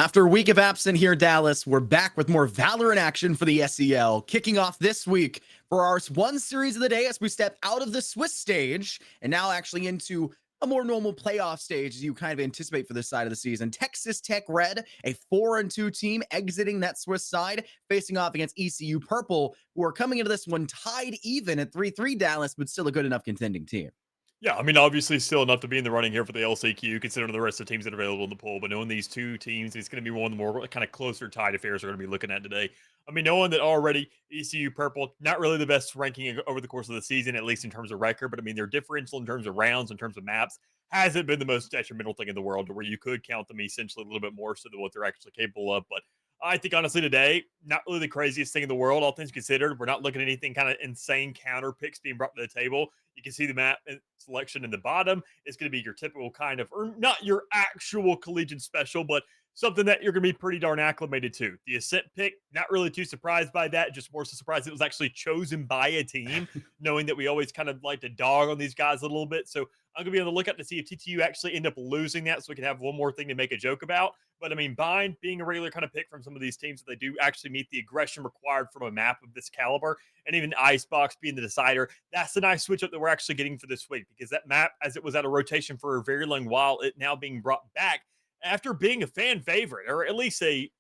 After a week of absence here in Dallas, we're back with more Valorant action for the SEL, kicking off this week for our one series of the day as we step out of the Swiss stage and now actually into a more normal playoff stage as you kind of anticipate for this side of the season. Texas Tech Red, a 4-2 team exiting that Swiss side, facing off against ECU Purple, who are coming into this one tied even at 3-3 Dallas, but still a good enough contending team. Yeah, I mean, obviously, still enough to be in the running here for the LCQ, considering the rest of the teams that are available in the pool. But knowing these two teams, it's going to be one of the more kind of closer tied affairs we're going to be looking at today. I mean, knowing that already ECU Purple, not really the best ranking over the course of the season, at least in terms of record. But I mean, their differential in terms of rounds, in terms of maps, hasn't been the most detrimental thing in the world, to where you could count them essentially a little bit more so than what they're actually capable of. But I think honestly today, not really the craziest thing in the world, all things considered. We're not looking at anything kind of insane counter picks being brought to the table. You can see the map selection in the bottom. It's going to be your typical kind of, or not your actual collegiate special, but something that you're going to be pretty darn acclimated to. The Ascent pick, not really too surprised by that. Just more so surprised it was actually chosen by a team, knowing that we always kind of like to dog on these guys a little bit. So I'm going to be on the lookout to see if TTU actually end up losing that so we can have one more thing to make a joke about. But I mean, Bind being a regular kind of pick from some of these teams that they do actually meet the aggression required from a map of this caliber, and even Icebox being the decider, that's a nice switch up that we're actually getting for this week, because that map, as it was out of rotation for a very long while, it now being brought back after being a fan favorite, or at least a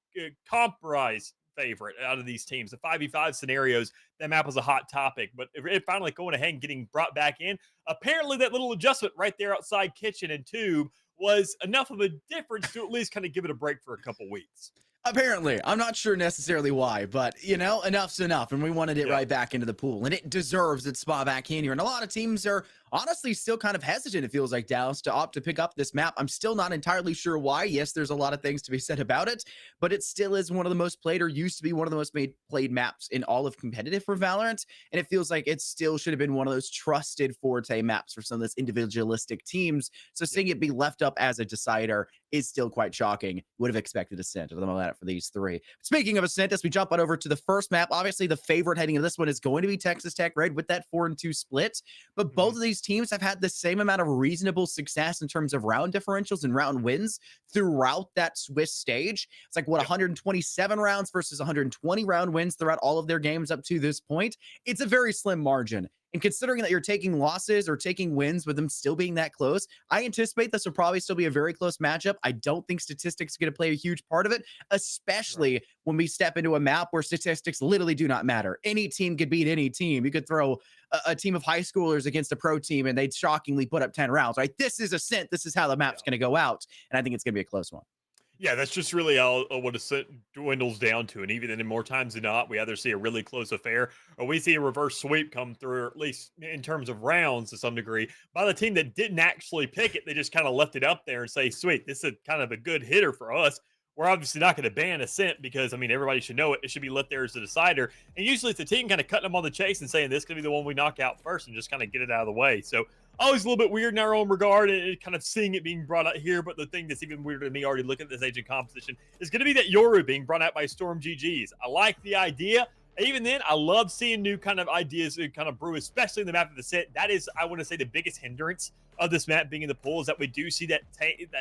compromise favorite out of these teams. The 5v5 scenarios, that map was a hot topic, but it finally going ahead and getting brought back in. Apparently, that little adjustment right there outside Kitchen and Tube was enough of a difference to at least kind of give it a break for a couple weeks. Apparently, I'm not sure necessarily why, but enough's enough, and we wanted it right back into the pool, and it deserves its spot back in here. And a lot of teams are honestly still kind of hesitant, it feels like, Dallas, to opt to pick up this map. I'm still not entirely sure why. Yes, there's a lot of things to be said about it, but it still is one of the most played, or used to be one of the most played maps in all of competitive for Valorant, and it feels like it still should have been one of those trusted forte maps for some of those individualistic teams. So seeing it be left up as a decider is still quite shocking. Would have expected Ascent of them for these three. Speaking of Ascent, as we jump on over to the first map, obviously the favorite heading into this one is going to be Texas Tech Red with that 4-2 split. But both of these teams have had the same amount of reasonable success in terms of round differentials and round wins throughout that Swiss stage. It's like, 127 rounds versus 120 round wins throughout all of their games up to this point. It's a very slim margin. And considering that you're taking losses or taking wins with them still being that close, I anticipate this will probably still be a very close matchup. I don't think statistics are going to play a huge part of it, especially when we step into a map where statistics literally do not matter. Any team could beat any team. You could throw a team of high schoolers against a pro team and they'd shockingly put up 10 rounds, right? This is Ascent. This is how the map's going to go out. And I think it's going to be a close one. Yeah, that's just really how what it dwindles down to. And even then, more times than not, we either see a really close affair or we see a reverse sweep come through, or at least in terms of rounds to some degree, by the team that didn't actually pick it. They just kind of left it up there and say, sweet, this is kind of a good hitter for us. We're obviously not going to ban Ascent because, I mean, everybody should know it. It should be left there as a decider. And usually it's the team kind of cutting them on the chase and saying this could be the one we knock out first and just kind of get it out of the way. So always a little bit weird in our own regard and kind of seeing it being brought out here. But the thing that's even weirder to me already looking at this agent composition is going to be that Yoru being brought out by Storm GGs. I like the idea. Even then, I love seeing new kind of ideas kind of brew, especially in the map of the set. That is, I want to say, the biggest hindrance of this map being in the pool is that we do see that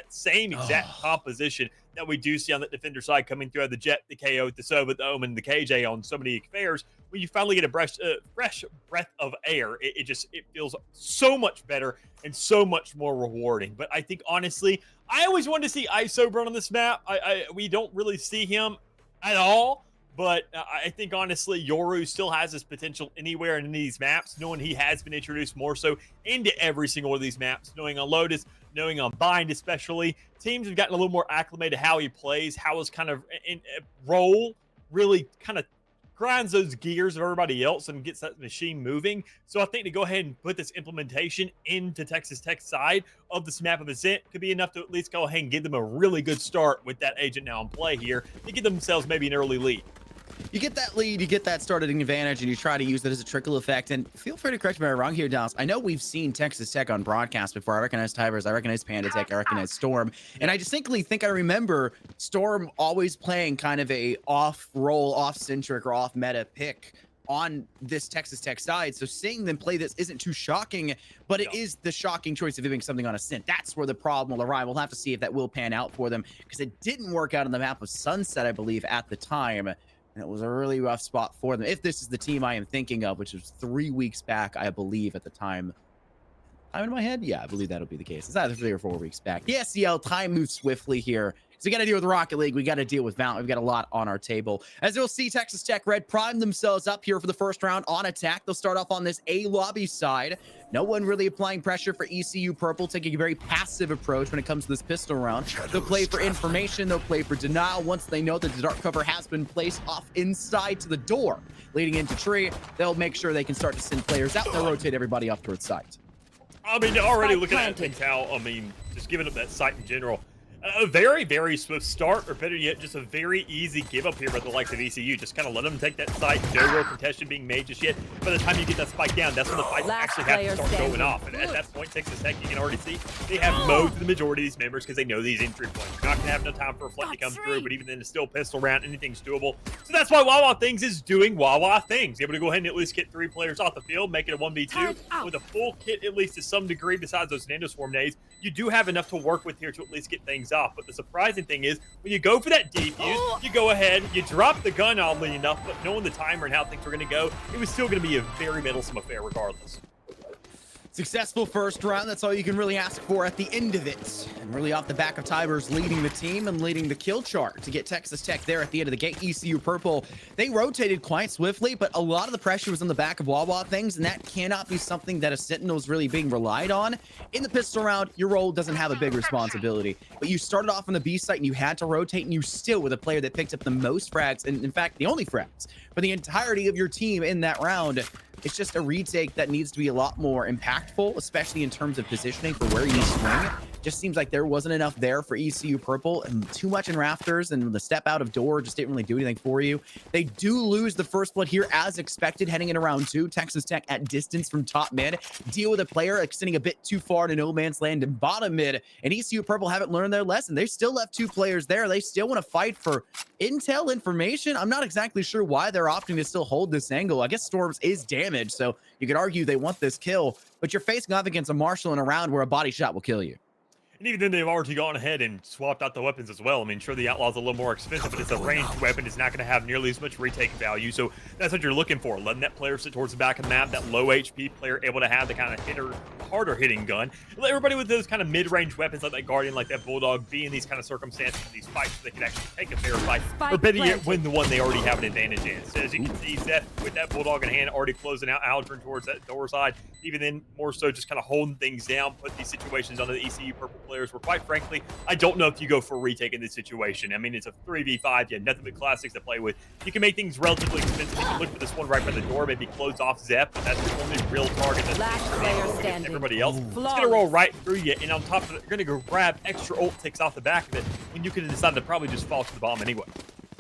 same exact composition that we do see on the defender side coming through the Jet, the KO, the Sova, the Omen, the KJ on so many affairs. When you finally get a fresh breath of air, it feels so much better and so much more rewarding. But I think, honestly, I always wanted to see ISO run on this map. We don't really see him at all. But I think, honestly, Yoru still has his potential anywhere in these maps, knowing he has been introduced more so into every single one of these maps, knowing on Lotus, knowing on Bind especially. Teams have gotten a little more acclimated to how he plays, how his kind of role really kind of grinds those gears of everybody else and gets that machine moving. So I think to go ahead and put this implementation into Texas Tech's side of this map of Ascent could be enough to at least go ahead and give them a really good start with that agent now in play here to give themselves maybe an early lead. You get that lead, you get that starting advantage, and you try to use it as a trickle effect. And feel free to correct me if I'm wrong here, Dallas. I know we've seen Texas Tech on broadcast before. I recognize Tivers, I recognize Panda Tech, I recognize Storm. And I distinctly think I remember Storm always playing kind of a off-role, off-centric, or off-meta pick on this Texas Tech side. So seeing them play this isn't too shocking, but it is the shocking choice of doing something on a Sint. That's where the problem will arise. We'll have to see if that will pan out for them, because it didn't work out on the map of Sunset, I believe, at the time. And it was a really rough spot for them. If this is the team I am thinking of, which was 3 weeks back, I believe, at the time. Time in my head? Yeah, I believe that'll be the case. It's either 3 or 4 weeks back. The SCL, time moves swiftly here. So we got to deal with Rocket League. We got to deal with Valorant. We've got a lot on our table. As you'll see, Texas Tech Red prime themselves up here for the first round on attack. They'll start off on this A lobby side. No one really applying pressure for ECU Purple, taking a very passive approach when it comes to this pistol round. They'll play for information. They'll play for denial. Once they know that the dark cover has been placed off inside to the door leading into tree, they'll make sure they can start to send players out. They'll rotate everybody off towards site. I mean, already looking at things how, I mean, just giving up that site in general. A very, very swift start, or better yet, just a very easy give up here by the likes of ECU. Just kind of let them take that site. No real contestation being made just yet. By the time you get that spike down, that's when the fight actually has to start going off. And at that point, Texas Tech, you can already see they have mowed the majority of these members because they know these entry points. You're not going to have no time for a flood to come through, but even then, it's still pistol round. Anything's doable. So that's why Wawa Things is doing Wawa Things. Able to go ahead and at least get 3 players off the field, make it a 1v2 with a full kit, at least to some degree, besides those Nando Swarm nades. You do have enough to work with here to at least get things off. But the surprising thing is, when you go for that defuse, you go ahead, you drop the gun oddly enough, but knowing the timer and how things were going to go, it was still going to be a very meddlesome affair regardless. Successful first round. That's all you can really ask for at the end of it. And really off the back of Tybers leading the team and leading the kill chart to get Texas Tech there at the end of the gate. ECU Purple, they rotated quite swiftly, but a lot of the pressure was on the back of Wawa Things, and that cannot be something that a Sentinel is really being relied on. In the pistol round, your role doesn't have a big responsibility, but you started off on the B site and you had to rotate, and you still were the player that picked up the most frags, and in fact, the only frags for the entirety of your team in that round. It's just a retake that needs to be a lot more impactful, especially in terms of positioning for where you swing. Just seems like there wasn't enough there for ECU Purple, and too much in rafters, and the step out of door just didn't really do anything for you. They do lose the first blood here as expected heading into round 2. Texas Tech at distance from top mid. Deal with a player extending a bit too far to no man's land in bottom mid, and ECU Purple haven't learned their lesson. They still left 2 players there. They still want to fight for intel information. I'm not exactly sure why they're opting to still hold this angle. I guess Storms is damaged, so you could argue they want this kill, but you're facing off against a Marshall in a round where a body shot will kill you. And even then, they've already gone ahead and swapped out the weapons as well. I mean, sure, the Outlaw's a little more expensive, but it's a ranged weapon. It's not going to have nearly as much retake value. So that's what you're looking for. Letting that player sit towards the back of the map, that low HP player able to have the kind of harder hitting gun. Let everybody with those kind of mid-range weapons like that Guardian, like that Bulldog, be in these kind of circumstances, these fights, so they can actually take a fair fight. Or better yet, win the one they already have an advantage in. So as you can see, Seth, with that Bulldog in hand, already closing out Aldrin towards that door side. Even then, more so just kind of holding things down, put these situations onto the ECU Purple players, where quite frankly, I don't know if you go for a retake in this situation. I mean, it's a 3v5. You have nothing but classics to play with. You can make things relatively expensive. You can look for this one right by the door, maybe close off Zep, but that's the only real target that's everybody else. It's going to roll right through you, and on top of it, you're going to go grab extra ult ticks off the back of it when you could have decided to probably just fall to the bomb anyway.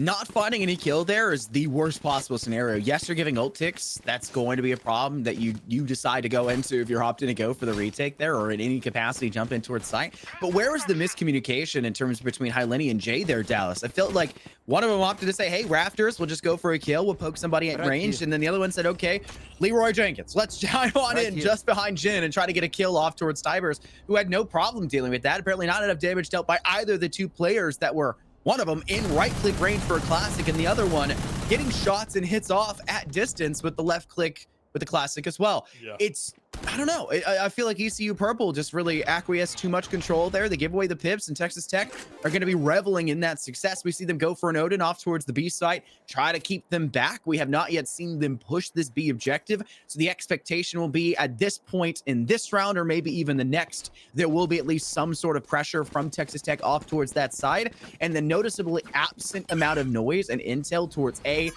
Not finding any kill there is the worst possible scenario. Yes, you're giving ult ticks. That's going to be a problem that you decide to go into if you're opting to go for the retake there, or in any capacity jump in towards site. But where is the miscommunication in terms between Hyleni and Jay there, Dallas? I felt like one of them opted to say, hey, rafters, we'll just go for a kill. We'll poke somebody at range. And then the other one said, okay, Leroy Jenkins, let's dive on in just behind Jin and try to get a kill off towards Tybers, who had no problem dealing with that. Apparently not enough damage dealt by either of the 2 players that were, one of them in right click range for a classic, and the other one getting shots and hits off at distance with the left click with the classic as well. Yeah. It's, I don't know. I feel like ECU Purple just really acquiesced too much control there. They give away the pips, and Texas Tech are going to be reveling in that success. We see them go for an Odin off towards the B site, try to keep them back. We have not yet seen them push this B objective. So the expectation will be at this point in this round, or maybe even the next, there will be at least some sort of pressure from Texas Tech off towards that side. And the noticeably absent amount of noise and intel towards A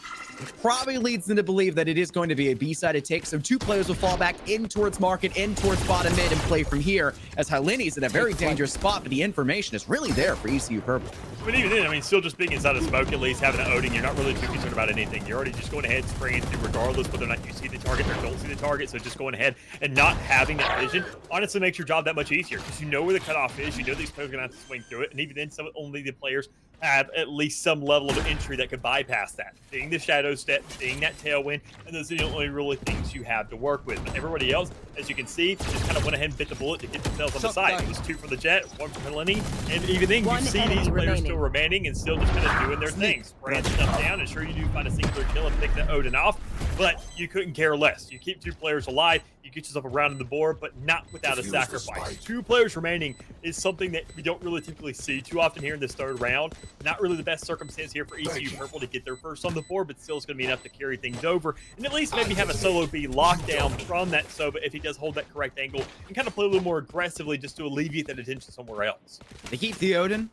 probably leads them to believe that it is going to be a B-sided take. So 2 players will fall back in towards market, in towards bottom mid, and play from here, as Hyleni's in a very dangerous spot, but the information is really there for ECU Purple. But even then, I mean, still just being inside of smoke, at least having an Odin, you're not really too concerned about anything. You're already just going ahead, spraying through regardless whether or not you see the target or don't see the target. So just going ahead and not having that vision honestly makes your job that much easier, because you know where the cutoff is. You know these players are going to have to swing through it, and even then, only the players have at least some level of entry that could bypass that. Seeing the shadow step, seeing that tailwind, and those are the only really things you have to work with. But everybody else, as you can see, just kind of went ahead and bit the bullet to get themselves on the side. It was 2 from the Jet, 1 from Helene, and even then you see these players still remaining and still just kind of doing their thing. Spraying stuff down, and sure you do find a singular kill and pick that Odin off, but you couldn't care less. You keep 2 players alive, you get yourself around the board, but not without a sacrifice. 2 players remaining is something that we don't really typically see too often here in this 3rd round. Not really the best circumstance here for ECU Purple to get their first on the board, but still it's going to be enough to carry things over and at least maybe have a solo B lockdown from that Soba if he does hold that correct angle and kind of play a little more aggressively just to alleviate that attention somewhere else. They keep the Odin.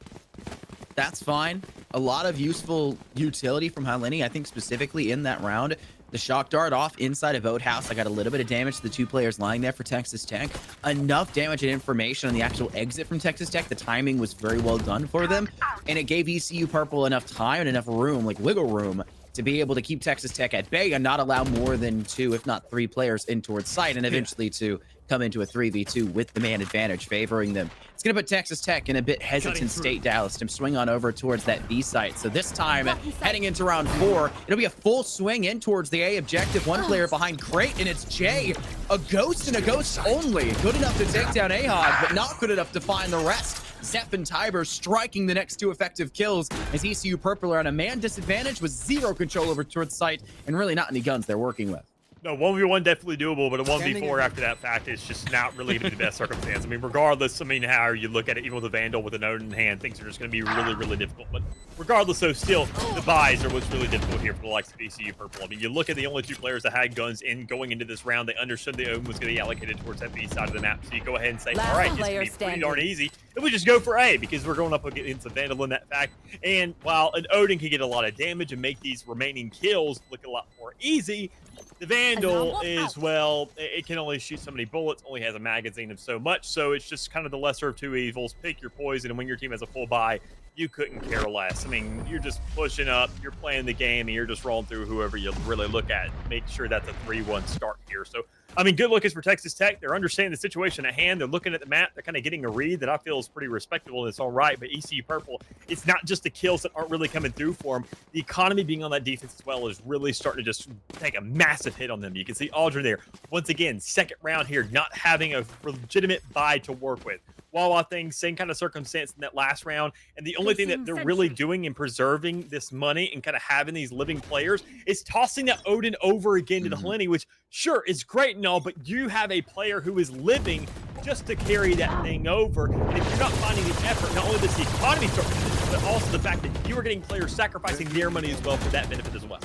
That's fine. A lot of useful utility from Helene, I think specifically in that round. The shock dart off inside of Outhouse. I got a little bit of damage to the 2 players lying there for Texas Tech. Enough damage and information on the actual exit from Texas Tech. The timing was very well done for them. And it gave ECU Purple enough time and enough room, like wiggle room, to be able to keep Texas Tech at bay and not allow more than 2, if not 3 players in towards site, and eventually to come into a 3v2 with the man advantage favoring them. It's going to put Texas Tech in a bit hesitant state, Dallas, to swing on over towards that B site. So this time, heading into round 4, it'll be a full swing in towards the A objective. 1 player behind Crate, and it's Jay. A ghost and a ghost only. Good enough to take down Ahod, but not good enough to find the rest. Zeph and Tiber striking the next 2 effective kills as ECU Purple are on a man disadvantage with 0 control over towards site and really not any guns they're working with. No, 1v1 definitely doable, but a 1v4 after that fact is just not really going to be the best circumstance. I mean, regardless, how you look at it, even with a Vandal with an Odin in hand, things are just going to be really, really difficult. But regardless, though, still, the buys are what's really difficult here for the likes of ECU Purple. I mean, you look at the only 2 players that had guns in going into this round, they understood the Odin was going to be allocated towards that B side of the map. So you go ahead and say, all right, this can be pretty darn easy. And we just go for A because we're going up against a Vandal in that fact. And while an Odin can get a lot of damage and make these remaining kills look a lot more easy, the Vandal is, well, it can only shoot so many bullets, only has a magazine of so much, so it's just kind of the lesser of 2 evils. Pick your poison, and when your team has a full buy, you couldn't care less. I mean, you're just pushing up, you're playing the game, and you're just rolling through whoever you really look at. Make sure that's a 3-1 start here. So, I mean, good looks for Texas Tech. They're understanding the situation at hand. They're looking at the map. They're kind of getting a read that I feel is pretty respectable, and it's all right. But ECU Purple, it's not just the kills that aren't really coming through for them. The economy being on that defense as well is really starting to just take a massive hit on them. You can see Aldrin there. Once again, 2nd round here, not having a legitimate buy to work with. Wawa thing, same kind of circumstance in that last round. And the only thing that they're really doing in preserving this money and kind of having these living players is tossing that Odin over again to the Helene, which sure is great and all, but you have a player who is living just to carry that thing over. And if you're not finding the effort, not only does the economy start to lose, but also the fact that you are getting players sacrificing their money as well for that benefit as well.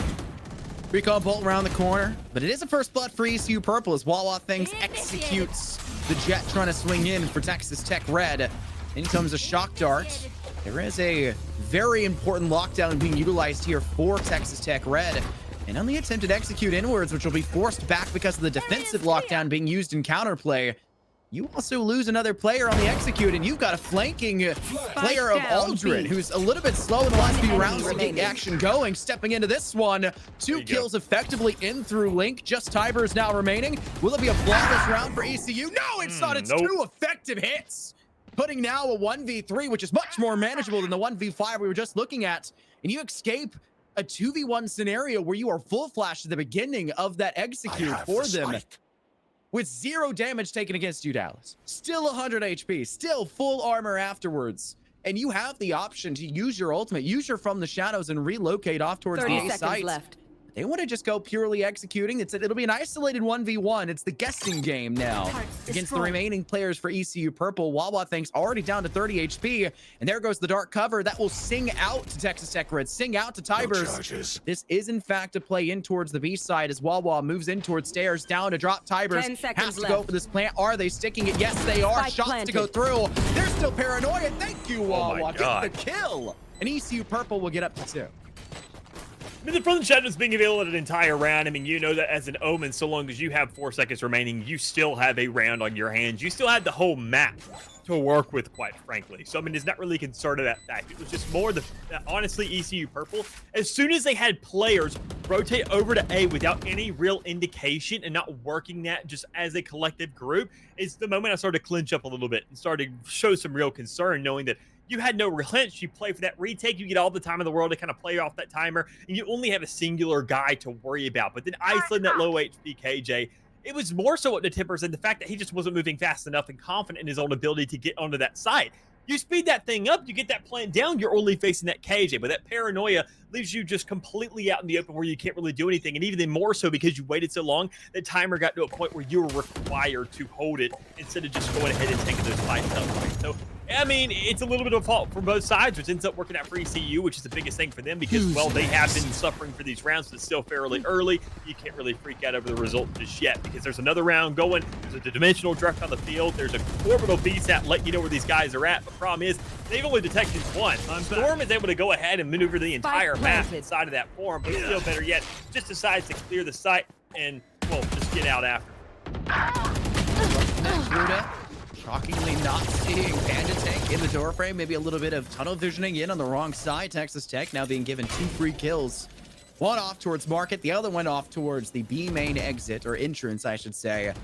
Recon bolt around the corner, but it is a first blood for ECU Purple as Wawa Things executes the Jet trying to swing in for Texas Tech Red. In comes a shock dart. There is a very important lockdown being utilized here for Texas Tech Red. And on the attempted execute inwards, which will be forced back because of the defensive lockdown being used in counterplay, you also lose another player on the execute, and you've got a flanking player of Aldrin, who's a little bit slow in the last few rounds to get action going. Stepping into this one, 2 kills effectively in through Link. Just Tiber is now remaining. Will it be a flawless round for ECU? No, it's not. It's 2 effective hits. Putting now a 1v3, which is much more manageable than the 1v5 we were just looking at. And you escape a 2v1 scenario where you are full flash at the beginning of that execute for them. With 0 damage taken against you, Dallas. Still 100 HP, still full armor afterwards. And you have the option to use your ultimate, use your From the Shadows and relocate off towards the A site. Left. They want to just go purely executing. It'll be an isolated 1v1. It's the guessing game now against the remaining players for ECU Purple. Wawa Thanks already down to 30 HP. And there goes the dark cover. That will sing out to Texas Tech Red, sing out to Tibers. This is, in fact, a play in towards the B side as Wawa moves in towards stairs, down to drop Tibers. Has to go for this plant. Are they sticking it? Yes, they are. Shots to go through. They're still paranoia. Thank you, Wawa. Get the kill. And ECU Purple will get up to 2. I mean, the From the Shadows being available at an entire round, I mean, you know that as an Omen, so long as you have 4 seconds remaining, you still have a round on your hands. You still have the whole map to work with, quite frankly. So, I mean, it's not really concerned of that fact. It was just more honestly, ECU Purple, as soon as they had players rotate over to A without any real indication and not working that just as a collective group, it's the moment I started to clinch up a little bit and started to show some real concern, knowing that you had no relents. You play for that retake. You get all the time in the world to kind of play off that timer, and you only have a singular guy to worry about. But then isolating that low HP KJ, it was more so what the tippers and the fact that he just wasn't moving fast enough and confident in his own ability to get onto that site. You speed that thing up, you get that plant down, you're only facing that KJ, but that paranoia leaves you just completely out in the open where you can't really do anything. And even then more so because you waited so long, the timer got to a point where you were required to hold it instead of just going ahead and taking those fights outright. So, I mean, it's a little bit of a fault from both sides, which ends up working out for ECU, which is the biggest thing for them because, well, they have been suffering for these rounds, but it's still fairly early. You can't really freak out over the result just yet because there's another round going. There's a dimensional drift on the field. There's a orbital VSAT letting you know where these guys are at. But the problem is they've only detected one. Storm is able to go ahead and maneuver the entire map inside of that form, but still better yet, just decides to clear the site and, well, just get out after. Ruda shockingly not seeing Panda Tank in the doorframe. Maybe a little bit of tunnel visioning in on the wrong side. Texas Tech now being given 2 free kills. One off towards Market, the other one off towards the B main exit, or entrance, I should say. And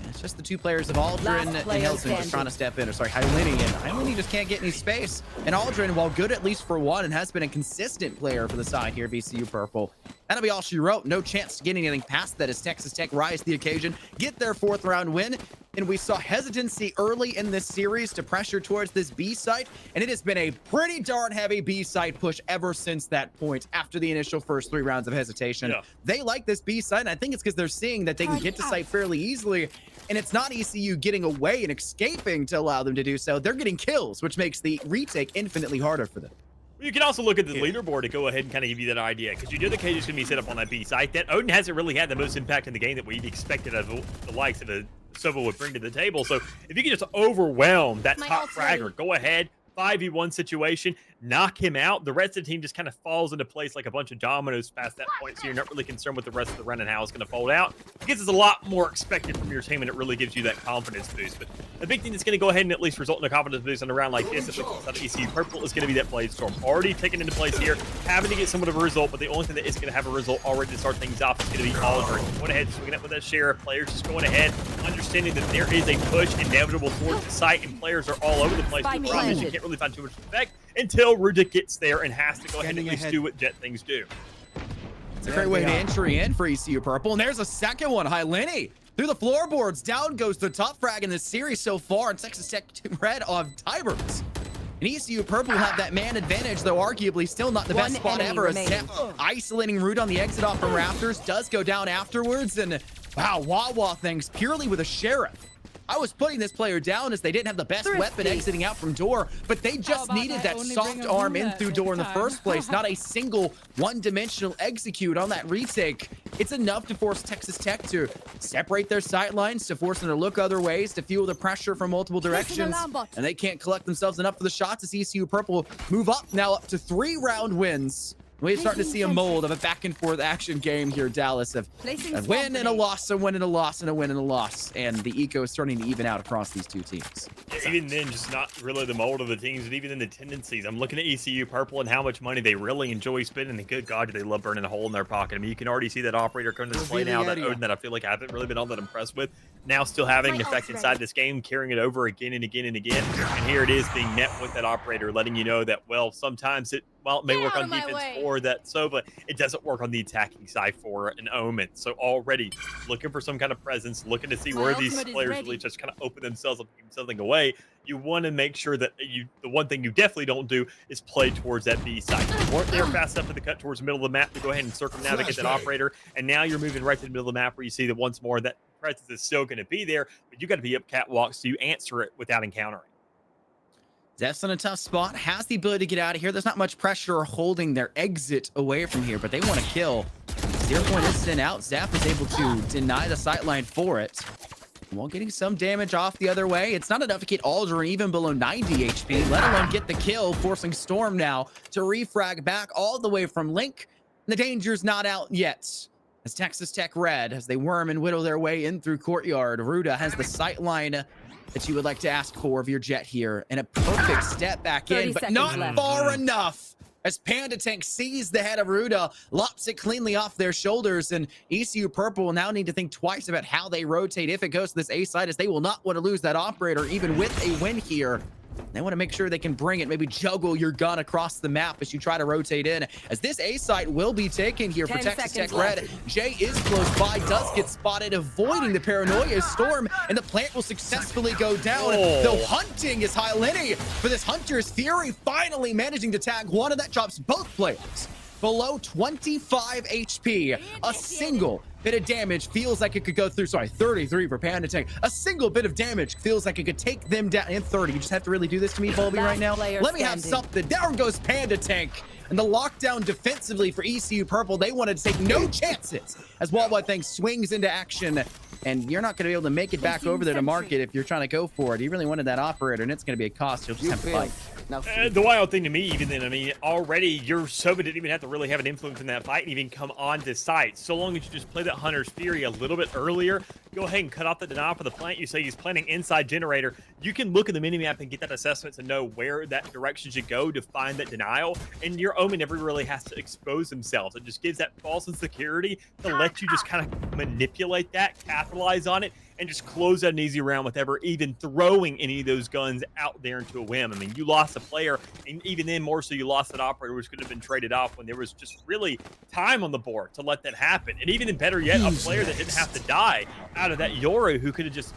it's just the 2 players of Aldrin and Hilson just trying to step in. Or sorry, Hylini. And Hylini just can't get any space. And Aldrin, while good at least for one, and has been a consistent player for the side here, VCU Purple. That'll be all she wrote. No chance to get anything past that as Texas Tech rise to the occasion, get their 4th round win. And we saw hesitancy early in this series to pressure towards this B site, and it has been a pretty darn heavy B site push ever since that point after the initial first 3 rounds of hesitation. Yeah. They like this B site, and I think it's because they're seeing that they can get to site fairly easily, and it's not ECU getting away and escaping to allow them to do so. They're getting kills, which makes the retake infinitely harder for them. You can also look at the leaderboard to go ahead and kind of give you that idea, because you know the cage is going to be set up on that B site. That Odin hasn't really had the most impact in the game that we'd expected of the likes of a Sova would bring to the table. So if you can just overwhelm that top fragger, go ahead, 5v1 situation, knock him out. The rest of the team just kind of falls into place like a bunch of dominoes past that point, so you're not really concerned with the rest of the run and how it's going to fold out. It gives us a lot more expected from your team, and it really gives you that confidence boost. But the big thing that's going to go ahead and at least result in a confidence boost in a round like this, if it's out of ECU Purple, is going to be that Blade Storm. Already taken into place here, having to get somewhat of a result, but the only thing that is going to have a result already to start things off is going to be Aldrin. Going ahead, swinging up with that share of players, just going ahead, understanding that there is a push inevitable towards the site, and players are all over the place. The problem is you can't really find too much effect until Ruda gets there and has to go ahead and at least do what Jet things do. It's a great way to entry in for ECU Purple. And there's a second one. Hylini through the floorboards. Down goes the top frag in this series so far. And Texas Tech Red on Tybers. And ECU Purple have that man advantage, though arguably still not the best spot ever. As Steph isolating Rude on the exit off from Rafters does go down afterwards. And wow, Wawa things purely with a Sheriff. I was putting this player down as they didn't have the best weapon exiting out from door, but they just needed that soft arm in through door in the first place. Not a single one-dimensional execute on that retake. It's enough to force Texas Tech to separate their sight lines, to force them to look other ways, to fuel the pressure from multiple directions. And they can't collect themselves enough for the shots as ECU Purple move up now up to 3 round wins. We're starting to see a mold of a back-and-forth action game here, Dallas, of a win and a loss, a win and a loss, and a win and a loss. And the eco is starting to even out across these 2 teams. Yeah, even then, just not really the mold of the teams, but even in the tendencies. I'm looking at ECU Purple and how much money they really enjoy spending, and good God, do they love burning a hole in their pocket. I mean, you can already see that operator coming to display now, that Odin that I feel like I haven't really been all that impressed with. Now still having an effect inside this game, carrying it over again and again and again. And here it is being met with that operator, letting you know that, well, sometimes it may work on defense for that Sova, it doesn't work on the attacking side for an Omen. So already looking for some kind of presence, looking to see where these players really just kind of open themselves up and give something away. You want to make sure that the one thing you definitely don't do is play towards that B side. You weren't there fast enough to the cut towards the middle of the map to go ahead and circumnavigate that operator, and now you're moving right to the middle of the map where you see that once more that presence is still going to be there, but you got to be up catwalks so you answer it without encountering. Zeph's in a tough spot, has the ability to get out of here. There's not much pressure holding their exit away from here, but they want to kill. 0 point instant out. Zeph is able to deny the sightline for it. While getting some damage off the other way. It's not enough to get Aldrin even below 90 HP, let alone get the kill, forcing Storm now to refrag back all the way from Link. The danger's not out yet. As Texas Tech Red, as they worm and whittle their way in through Courtyard, Ruda has the sightline that you would like to ask for of your Jet here. And a perfect step back in, but not far enough. As Panda Tank sees the head of Ruda, lops it cleanly off their shoulders, and ECU Purple will now need to think twice about how they rotate if it goes to this A side, as they will not want to lose that operator, even with a win here. They want to make sure they can bring it, maybe juggle your gun across the map as you try to rotate in. As this A site will be taken here for Texas Tech Red. Jay is close by, does get spotted, avoiding the paranoia storm, and the plant will successfully go down. Though hunting is high Lenny for this Hunter's Fury, finally managing to tag one, and that drops both players below 25 HP. A single bit of damage feels like it could go through. Sorry, 33 for Panda Tank. A single bit of damage feels like it could take them down. And 30. You just have to really do this to me, Volby, right now. Let me have something. Down goes Panda Tank. And the lockdown defensively for ECU Purple, they wanted to take no chances as Wild Thing swings into action. And you're not going to be able to make it back over there to market if you're trying to go for it. He really wanted that operator, and it's going to be a cost. You'll just have to fight. The wild thing to me, even then, I mean, already your Sova didn't even have to really have an influence in that fight and even come on to site. So long as you just play that Hunter's Fury a little bit earlier, go ahead and cut off the denial for the plant. You say he's planning inside generator. You can look at the minimap and get that assessment to know where that direction should go to find that denial. And your Omen never really has to expose themselves. It just gives that false insecurity to let you just kind of manipulate that, capitalize on it, and just close out an easy round with ever even throwing any of those guns out there into a whim. I mean, you lost a player, and even then more so you lost that operator, which could have been traded off when there was just really time on the board to let that happen. And even better yet, a player that didn't have to die out of that Yoru who could have just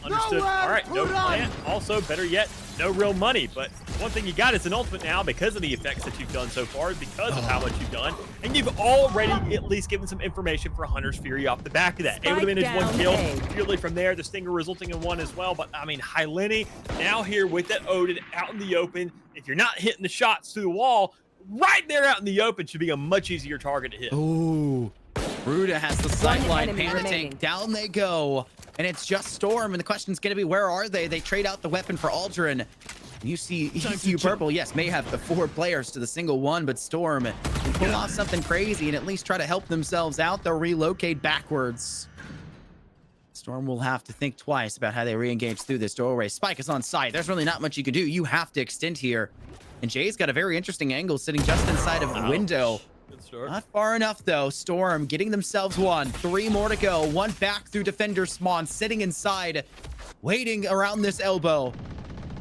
understood, all right, no plant. Also, better yet, no real money. But one thing you got is an ultimate now because of the effects that you've done so far, because of how much you've done. And you've already at least given some information for Hunter's Fury off the back of that. Able to manage one kill. Purely from there, the Stinger resulting in one as well. But, I mean, Hyleni now here with that Odin out in the open. If you're not hitting the shots through the wall, right there out in the open should be a much easier target to hit. Ooh. Ruda has the sideline. Panda Tank, down they go. And it's just Storm, and the question's going to be, where are they? They trade out the weapon for Aldrin. You see ECU Purple, yes, may have the 4 players to the single one, but Storm can pull off something crazy and at least try to help themselves out. They'll relocate backwards. Storm will have to think twice about how they re-engage through this doorway. Spike is on site. There's really not much you can do. You have to extend here. And Jay's got a very interesting angle sitting just inside of the window. Not far enough, though. Storm getting themselves one. 3 more to go. One back through defender spawn, sitting inside, waiting around this elbow.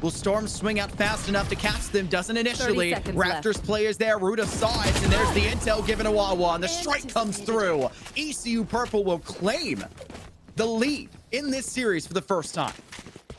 Will Storm swing out fast enough to catch them? Doesn't initially. Raptors players there. Ruda saw it, and there's the intel given to Wawa, and the strike comes through. ECU Purple will claim the lead in this series for the first time.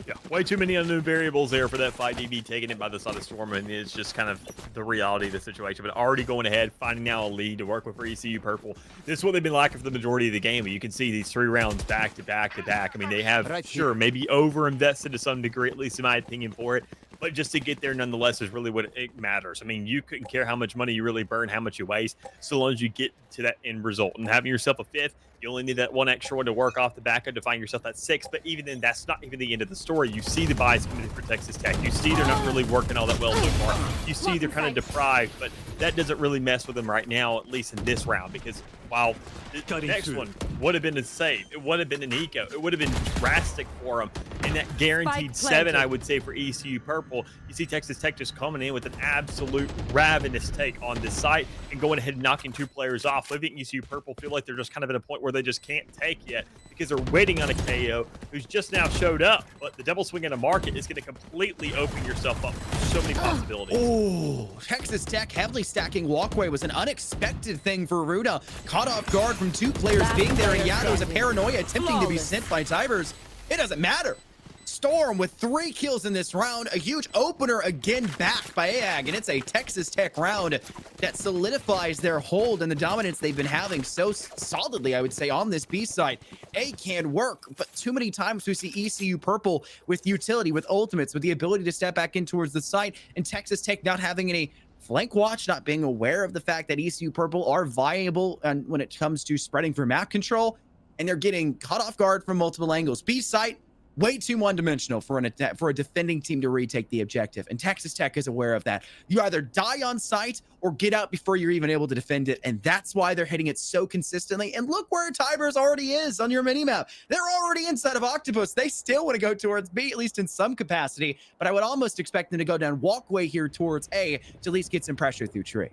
Yeah, way too many unknown variables there for that fight to be taking it by the side of Storm, and it's just kind of the reality of the situation. But already going ahead, finding now a lead to work with for ECU Purple. This is what they've been lacking for the majority of the game, but you can see these 3 rounds back to back to back. I mean, they have, sure, maybe over-invested to some degree, at least in my opinion, for it. But just to get there nonetheless is really what it matters. I mean, you couldn't care how much money you really burn, how much you waste, so long as you get to that end result. And having yourself a 5th, you only need that 1 extra one to work off the back end to find yourself that 6th. But even then, that's not even the end of the story. You see the buys committed for Texas Tech. You see they're not really working all that well so far. You see they're kind of deprived, but that doesn't really mess with them right now, at least in this round, because while the next one would have been a save, it would have been an eco, it would have been drastic for them. And that guaranteed 7, I would say, for ECU Purple, you see Texas Tech just coming in with an absolute ravenous take on this site and going ahead and knocking 2 players off, leaving ECU Purple feel like they're just kind of at a point where they just can't take yet because they're waiting on a KO who's just now showed up. But the double swing in a market is going to completely open yourself up to so many possibilities. Oh, Texas Tech heavily stacking walkway was an unexpected thing for Ruda. Caught off guard from 2 players being there, and Yato's a paranoia attempting to be sent by Tivers. It doesn't matter. Storm with 3 kills in this round. A huge opener again backed by AAG, and it's a Texas Tech round that solidifies their hold and the dominance they've been having so solidly, I would say, on this B side. A can work, but too many times we see ECU Purple with utility, with ultimates, with the ability to step back in towards the site, and Texas Tech not having any flank watch, not being aware of the fact that ECU Purple are viable and when it comes to spreading through map control, and they're getting caught off guard from multiple angles. B site, way too one-dimensional for a defending team to retake the objective, and Texas Tech is aware of that. You either die on site or get out before you're even able to defend it, and that's why they're hitting it so consistently. And look where Tivers already is on your minimap. They're already inside of Octopus. They still want to go towards B, at least in some capacity, but I would almost expect them to go down walkway here towards A to at least get some pressure through tree.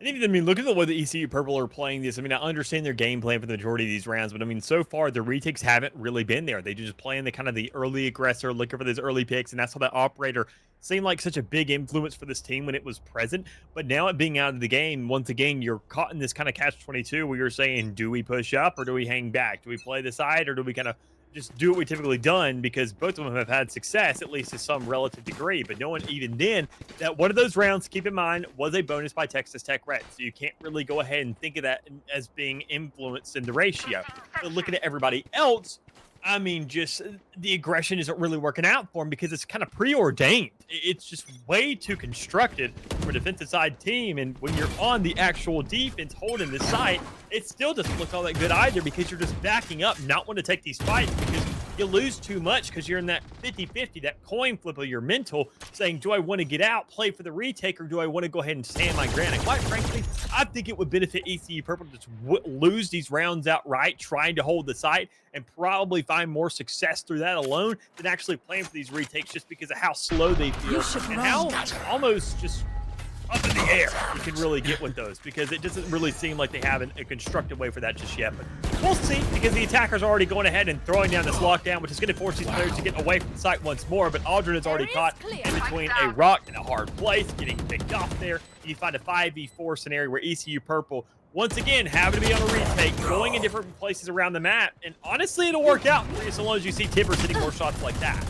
And even, I mean, look at the way the ECU Purple are playing this. I mean, I understand their game plan for the majority of these rounds, but I mean, so far the retakes haven't really been there. They just playing the kind of the early aggressor, looking for those early picks, and that's how that operator seemed like such a big influence for this team when it was present. But now it being out of the game, once again, you're caught in this kind of catch-22 where you're saying, do we push up or do we hang back? Do we play the side or do we kind of just do what we typically done, because both of them have had success, at least to some relative degree. But no one even then that one of those rounds, keep in mind, was a bonus by Texas Tech Red. So you can't really go ahead and think of that as being influenced in the ratio. But looking at everybody else, I mean, just the aggression isn't really working out for them because it's kind of preordained. It's just way too constructed for a defensive side team. And when you're on the actual defense holding the site, it still doesn't look all that good either, because you're just backing up, not wanting to take these fights because you lose too much, because you're in that 50-50, that coin flip of your mental, saying, do I want to get out, play for the retake, or do I want to go ahead and stand my ground? And quite frankly, I think it would benefit ECU Purple to just lose these rounds outright, trying to hold the site, and probably find more success through that alone than actually playing for these retakes, just because of how slow they feel and how almost just up in the air you can really get with those, because it doesn't really seem like they have a constructive way for that just yet. But we'll see, because the attackers are already going ahead and throwing down this lockdown, which is going to force these players to get away from the site once more. But Aldrin is already caught in between a rock and a hard place, getting picked off there. You find a 5v4 scenario where ECU Purple, once again, having to be on a retake, going in different places around the map. And honestly, it'll work out for you so long as you see Tibbers hitting more shots like that.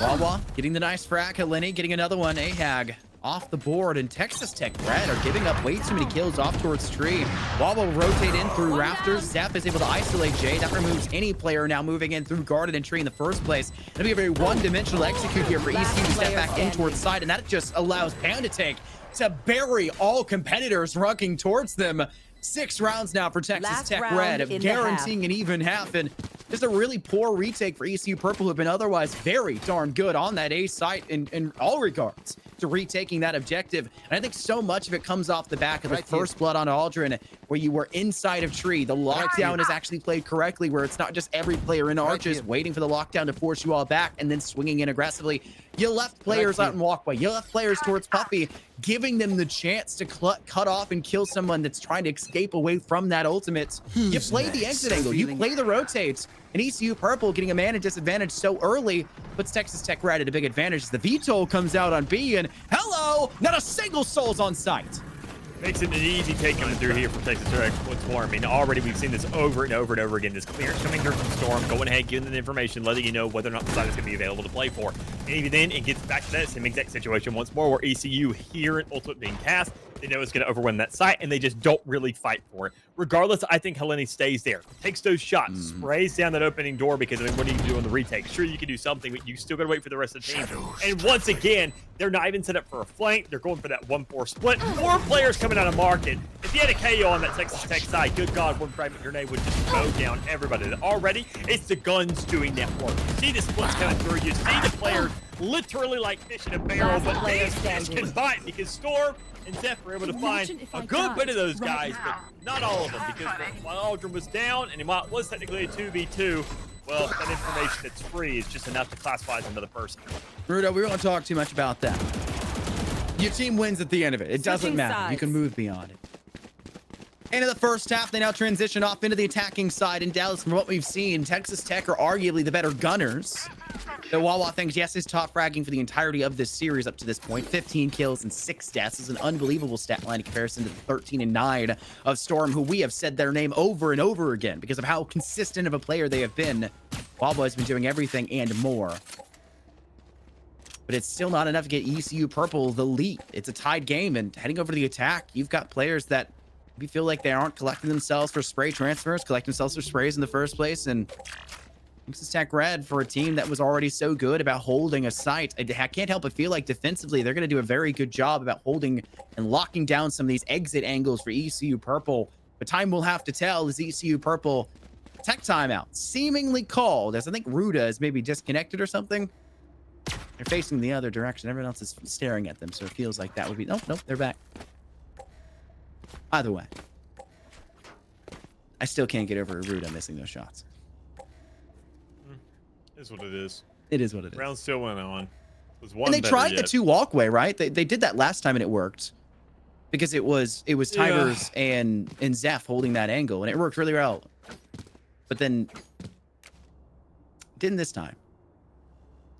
Wawa getting the nice frag. Heleni getting another one. Ahag off the board, and Texas Tech Red are giving up way too many kills off towards tree. Wawa will rotate in through rafters. Zeph is able to isolate Jay. That removes any player now moving in through garden and tree in the first place. It'll be a very one-dimensional execute here for ECU to step back in towards side, and that just allows Panda Tank to bury all competitors running towards them. 6 rounds now for Texas Tech Red, guaranteeing an even half, and just a really poor retake for ECU Purple, who have been otherwise very darn good on that A site in all regards to retaking that objective. And I think so much of it comes off the back of the first blood on Aldrin, where you were inside of tree. The lockdown is actually played correctly, where it's not just every player in arches waiting for the lockdown to force you all back and then swinging in aggressively. You left players out in walkway. You left players towards Puppy, giving them the chance to cut off and kill someone that's trying to escape away from that ultimate. You play the exit angle. You play the rotates. And ECU Purple getting a mana disadvantage so early puts Texas Tech Red at a big advantage as the VTOL comes out on B, and hello, not a single soul's on site. Makes it an easy take coming through here from Texas Tech. What's more, I mean, already we've seen this over and over and over again. This clearance coming through from Storm, going ahead, giving them the information, letting you know whether or not the site is going to be available to play for. And even then, it gets back to that same exact situation once more, where ECU hear an ultimate being cast. They know it's going to overrun that site, and they just don't really fight for it. Regardless, I think Heleni stays there, takes those shots, sprays down that opening door, because I mean, what do you do on the retake? Sure, you can do something, but you still got to wait for the rest of the team. And once again, they're not even set up for a flank. They're going for that 1-4 split. 4 players coming out of market. If you had a KO on that Texas Tech side, good God, one fragment grenade would just mow down everybody. Already, it's the guns doing that work. You see the splits coming through. You see the players literally like fish in a barrel, but these fish can bite, because Storm and Zeph were able to find a good bit of those guys, but not all of them, because while Aldrin was down, and it was technically a 2v2, well, that information that's free is just enough to classify as another person. Rudo, we won't talk too much about that. Your team wins at the end of it. It doesn't matter. sides. You can move beyond it. Into the first half, they now transition off into the attacking side in Dallas. From what we've seen, Texas Tech are arguably the better gunners. The Wawa thinks, yes, is top fragging for the entirety of this series up to this point. 15 kills and 6 deaths is an unbelievable stat line in comparison to the 13 and 9 of Storm, who we have said their name over and over again because of how consistent of a player they have been. Wawa has been doing everything and more. But it's still not enough to get ECU Purple the lead. It's a tied game, and heading over to the attack, you've got players that we feel like they aren't collecting themselves for spray transfers, collecting themselves for sprays in the first place, and Texas Tech Red, for a team that was already so good about holding a site, I can't help but feel like defensively they're going to do a very good job about holding and locking down some of these exit angles for ECU Purple. But time will have to tell as ECU Purple tech timeout seemingly called, as I think Ruda is maybe disconnected or something. They're facing the other direction. Everyone else is staring at them, so it feels like that would be... Nope, they're back. Either way, I still can't get over Ruda missing those shots. Is what it is. It is what it is. Round still went on. Was one and they tried yet. the 2 walkway, right? They did that last time and it worked. because it was Tigers and Zeph holding that angle, and it worked really well. But then didn't this time.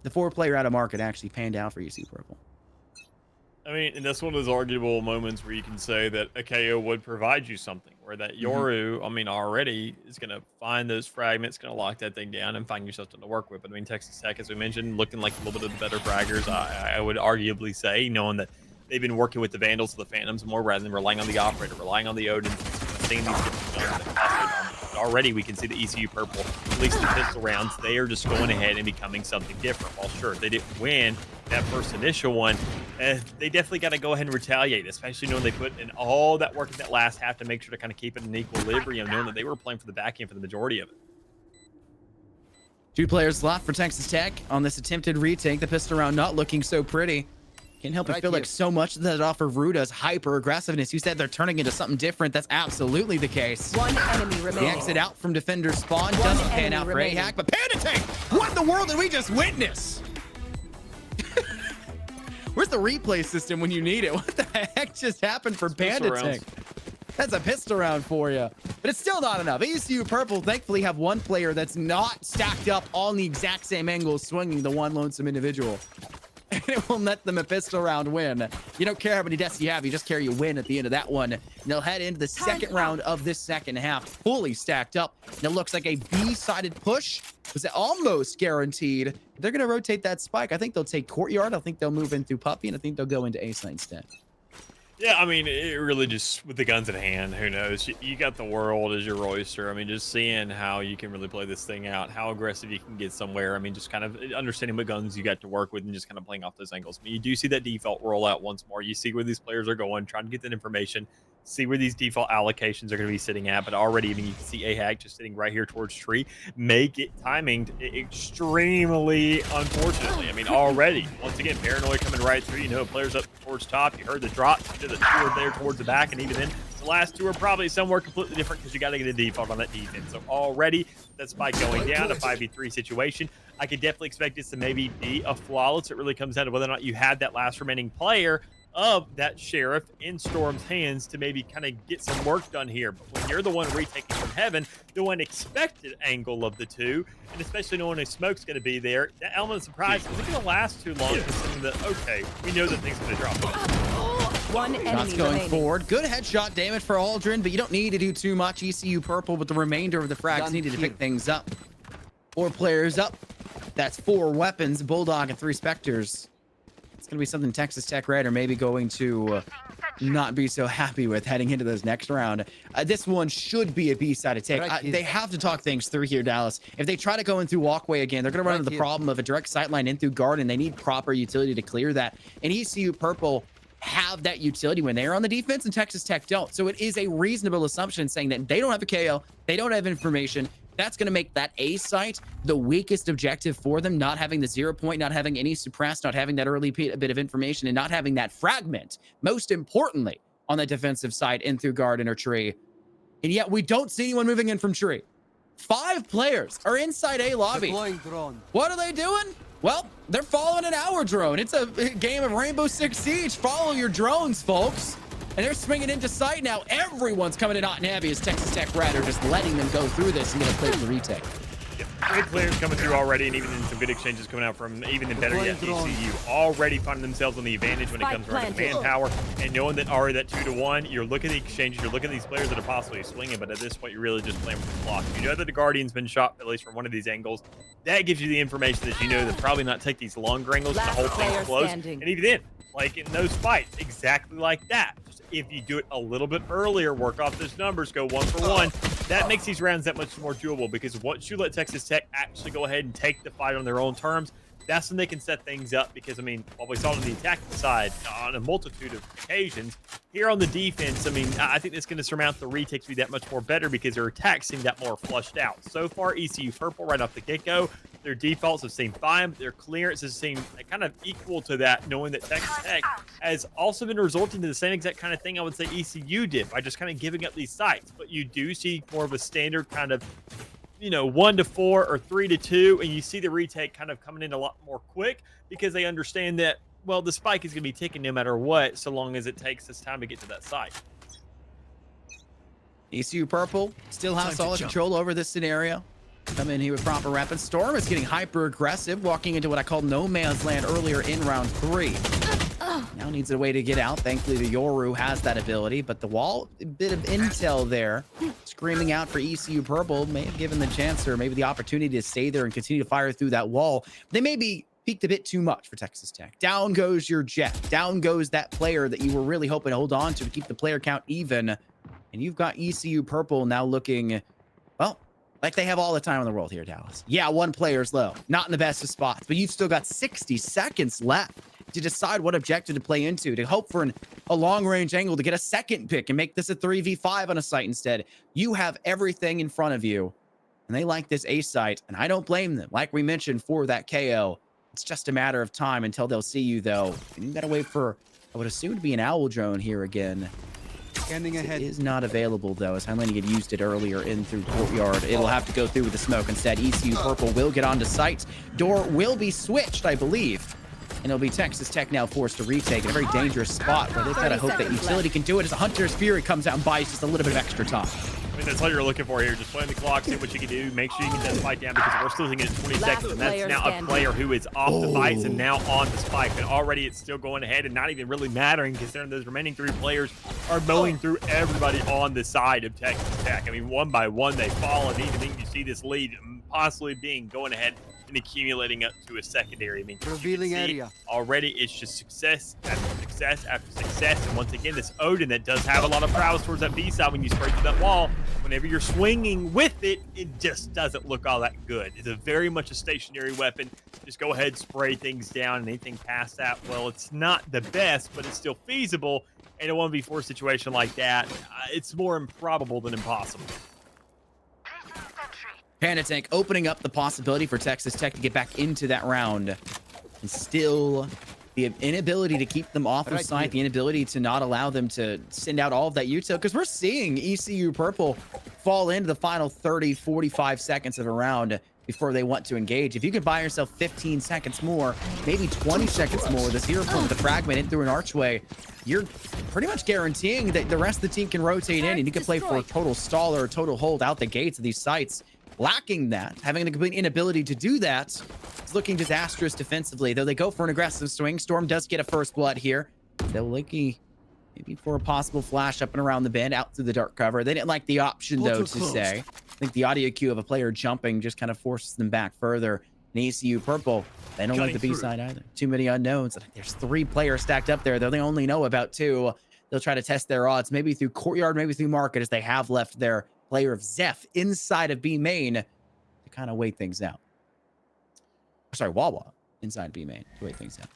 The 4-player out of market actually panned out for ECU Purple. I mean, and that's one of those arguable moments where you can say that a KO would provide you something, where that Yoru, I mean, already is going to find those fragments, going to lock that thing down and find you something to work with. But I mean, Texas Tech, as we mentioned, looking like a little bit of the better fraggers, I would arguably say, knowing that they've been working with the Vandals, the Phantoms more rather than relying on the Operator, relying on the Odin, seeing these different guns that cost already we can see the ECU Purple, at least the pistol rounds, they are just going ahead and becoming something different. While sure, they didn't win that first initial one, they definitely got to go ahead and retaliate, especially knowing they put in all that work in that last half to make sure to kind of keep it in equilibrium, knowing that they were playing for the back end for the majority of it. 2 players left for Texas Tech on this attempted retake. The pistol round not looking so pretty. Can't help but feel like so much of that off of Ruda's hyper aggressiveness. You said they're turning into something different. That's absolutely the case. 1 enemy remaining. The exit out from defender spawn doesn't pan out for AHAC, but Panda Tank, what in the world did we just witness? Where's the replay system when you need it? What the heck just happened for Panda Tank? That's a pistol round for you. But it's still not enough. ECU Purple thankfully have 1 player that's not stacked up on the exact same angle swinging the one lonesome individual. And it will net them a pistol round win. You don't care how many deaths you have, you just care you win at the end of that one. And they'll head into the second round of this second half, fully stacked up. And it looks like a B-sided push was almost guaranteed. They're going to rotate that spike. I think they'll take Courtyard. I think they'll move in through Puppy, and I think they'll go into A side instead. Yeah, I mean, it really just, with the guns in hand, who knows? You got the world as your oyster. I mean, just seeing how you can really play this thing out, how aggressive you can get somewhere. I mean, just kind of understanding what guns you got to work with and just kind of playing off those angles. I mean, you do see that default rollout once more. You see where these players are going, trying to get that information, see where these default allocations are going to be sitting at. But already, I mean, you can see AHAC just sitting right here towards tree. Make it timing extremely unfortunately. I mean, already, once again, paranoia coming right through. You know, players up towards top. You heard the drop. You know, the 2 are there towards the back. And even then, the last 2 are probably somewhere completely different because you got to get a default on that defense. So already, that spike going down, a 5v3 situation. I could definitely expect this to maybe be a flawless. It really comes down to whether or not you had that last remaining player of that Sheriff in Storm's hands to maybe kind of get some work done here. But when you're the one retaking from heaven, the unexpected angle of the 2, and especially knowing a smoke's going to be there, that element of surprise isn't going to last too long. Considering that, okay, we know that things are going to drop. 1 enemy Shots going remaining. forward. Good headshot damage for Aldrin, but you don't need to do too much. ECU Purple with the remainder of the frags needed to pick things up. 4 players up. That's 4 weapons, Bulldog and 3 Spectres. It's going to be something Texas Tech Red are maybe going to not be so happy with heading into this next round. This one should be a B-sided take. They have to talk things through here, Dallas. If they try to go in through walkway again, they're going to run into the problem of a direct sightline in through garden. They need proper utility to clear that. And ECU Purple have that utility when they're on the defense, and Texas Tech don't. So it is a reasonable assumption saying that they don't have a KO, they don't have information. That's going to make that A site the weakest objective for them, not having the 0 point, not having any suppressed, not having that early bit of information, and not having that fragment, most importantly, on the defensive side in through garden or tree. And yet we don't see anyone moving in from tree. 5 players are inside A lobby. What are they doing? Well, they're following an hour drone. It's a game of Rainbow Six Siege. Follow your drones, folks. And they're swinging into sight now. Everyone's coming in hot and heavy as Texas Tech Red are just letting them go through this and get a play for the retake. Yep. Great players coming through already, and even in some good exchanges coming out from even the better yet ECU already finding themselves on the advantage when it comes around to manpower, and knowing that already that 2-to-1, you're looking at the exchanges, you're looking at these players that are possibly swinging, but at this point you're really just playing with the clock. You know that the Guardian's been shot at least from one of these angles. That gives you the information that you know that probably not take these longer angles and the whole thing's close. And even then, like in those fights, exactly like that. Just if you do it a little bit earlier, work off those numbers, go 1 for 1, that makes these rounds that much more doable, because once you let Texas Tech actually go ahead and take the fight on their own terms, that's when they can set things up. Because, I mean, while we saw it on the attacking side on a multitude of occasions, here on the defense, I mean, I think it's going to surmount the retakes be that much more better because their attacks seem that more flushed out. So far, ECU Purple right off the get-go, their defaults have seemed fine, but their clearances seem kind of equal to that, knowing that Texas Tech has also been resorting to the same exact kind of thing I would say ECU did by just kind of giving up these sites. But you do see more of a standard kind of, you know, 1 to 4 or 3 to 2, and you see the retake kind of coming in a lot more quick because they understand that well, the spike is going to be ticking no matter what, so long as it takes us time to get to that site. ECU Purple still has solid control over this scenario. Come in here with proper weapons. Storm is getting hyper aggressive, walking into what I called no man's land earlier in round 3. Now needs a way to get out. Thankfully, the Yoru has that ability, but the wall, a bit of intel there, screaming out for ECU Purple, may have given the chance or maybe the opportunity to stay there and continue to fire through that wall. They may be peaked a bit too much for Texas Tech. Down goes your jet. Down goes that player that you were really hoping to hold on to keep the player count even. And you've got ECU Purple now looking, well, like they have all the time in the world here, Dallas. Yeah, one player's low, not in the best of spots, but you've still got 60 seconds left to decide what objective to play into, to hope for a long-range angle to get a second pick and make this a 3v5 on a site instead. You have everything in front of you, and they like this A site, and I don't blame them. Like we mentioned for that KO, it's just a matter of time until they'll see you, though. And you gotta wait for, I would assume, to be an owl drone here again. Scanning ahead. It is not available, though, as Heinlein had used it earlier in through courtyard. It'll have to go through with the smoke instead. ECU Purple will get onto site. Door will be switched, I believe. And it'll be Texas Tech now forced to retake in a very dangerous spot where they've got to hope that Utility can do it as a Hunter's Fury comes out and buys just a little bit of extra time. I mean, that's all you're looking for here. Just playing the clock, see what you can do. Make sure you get that spike down because we're still thinking it's 20 seconds. And that's now a player who is off the fights and now on the spike. And already it's still going ahead and not even really mattering considering those remaining 3 players are mowing through everybody on the side of Texas Tech. I mean, one by one they fall, and even then you see this lead possibly being going ahead and accumulating up to a secondary. I mean, revealing area. Already it's just success after success after success. And once again, this Odin that does have a lot of prowess towards that B side when you spray through that wall, whenever you're swinging with it, it just doesn't look all that good. It's a very much a stationary weapon. Just go ahead, spray things down, and anything past that, well, it's not the best, but it's still feasible. In a 1v4 situation like that, it's more improbable than impossible. Panda Tank opening up the possibility for Texas Tech to get back into that round. And still, the inability to keep them off of site, the inability to not allow them to send out all of that util, because we're seeing ECU Purple fall into the final 30, 45 seconds of a round before they want to engage. If you could buy yourself 15 seconds more, maybe 20 seconds more, this hero point with the fragment in through an archway, you're pretty much guaranteeing that the rest of the team can rotate in and you can play for a total stall or a total hold out the gates of these sites. Lacking that, having the complete inability to do that, it's looking disastrous defensively, though they go for an aggressive swing. Storm does get a first blood here. They're looking maybe for a possible flash up and around the bend out through the dark cover. They didn't like the option, though, to say. I think the audio cue of a player jumping just kind of forces them back further. And ECU Purple, they don't like the B side either. Too many unknowns. There's 3 players stacked up there, though they only know about 2. They'll try to test their odds, maybe through courtyard, maybe through market, as they have left their player of Zeph inside of B main to kind of wait things out. Sorry, Wawa inside B main to wait things out.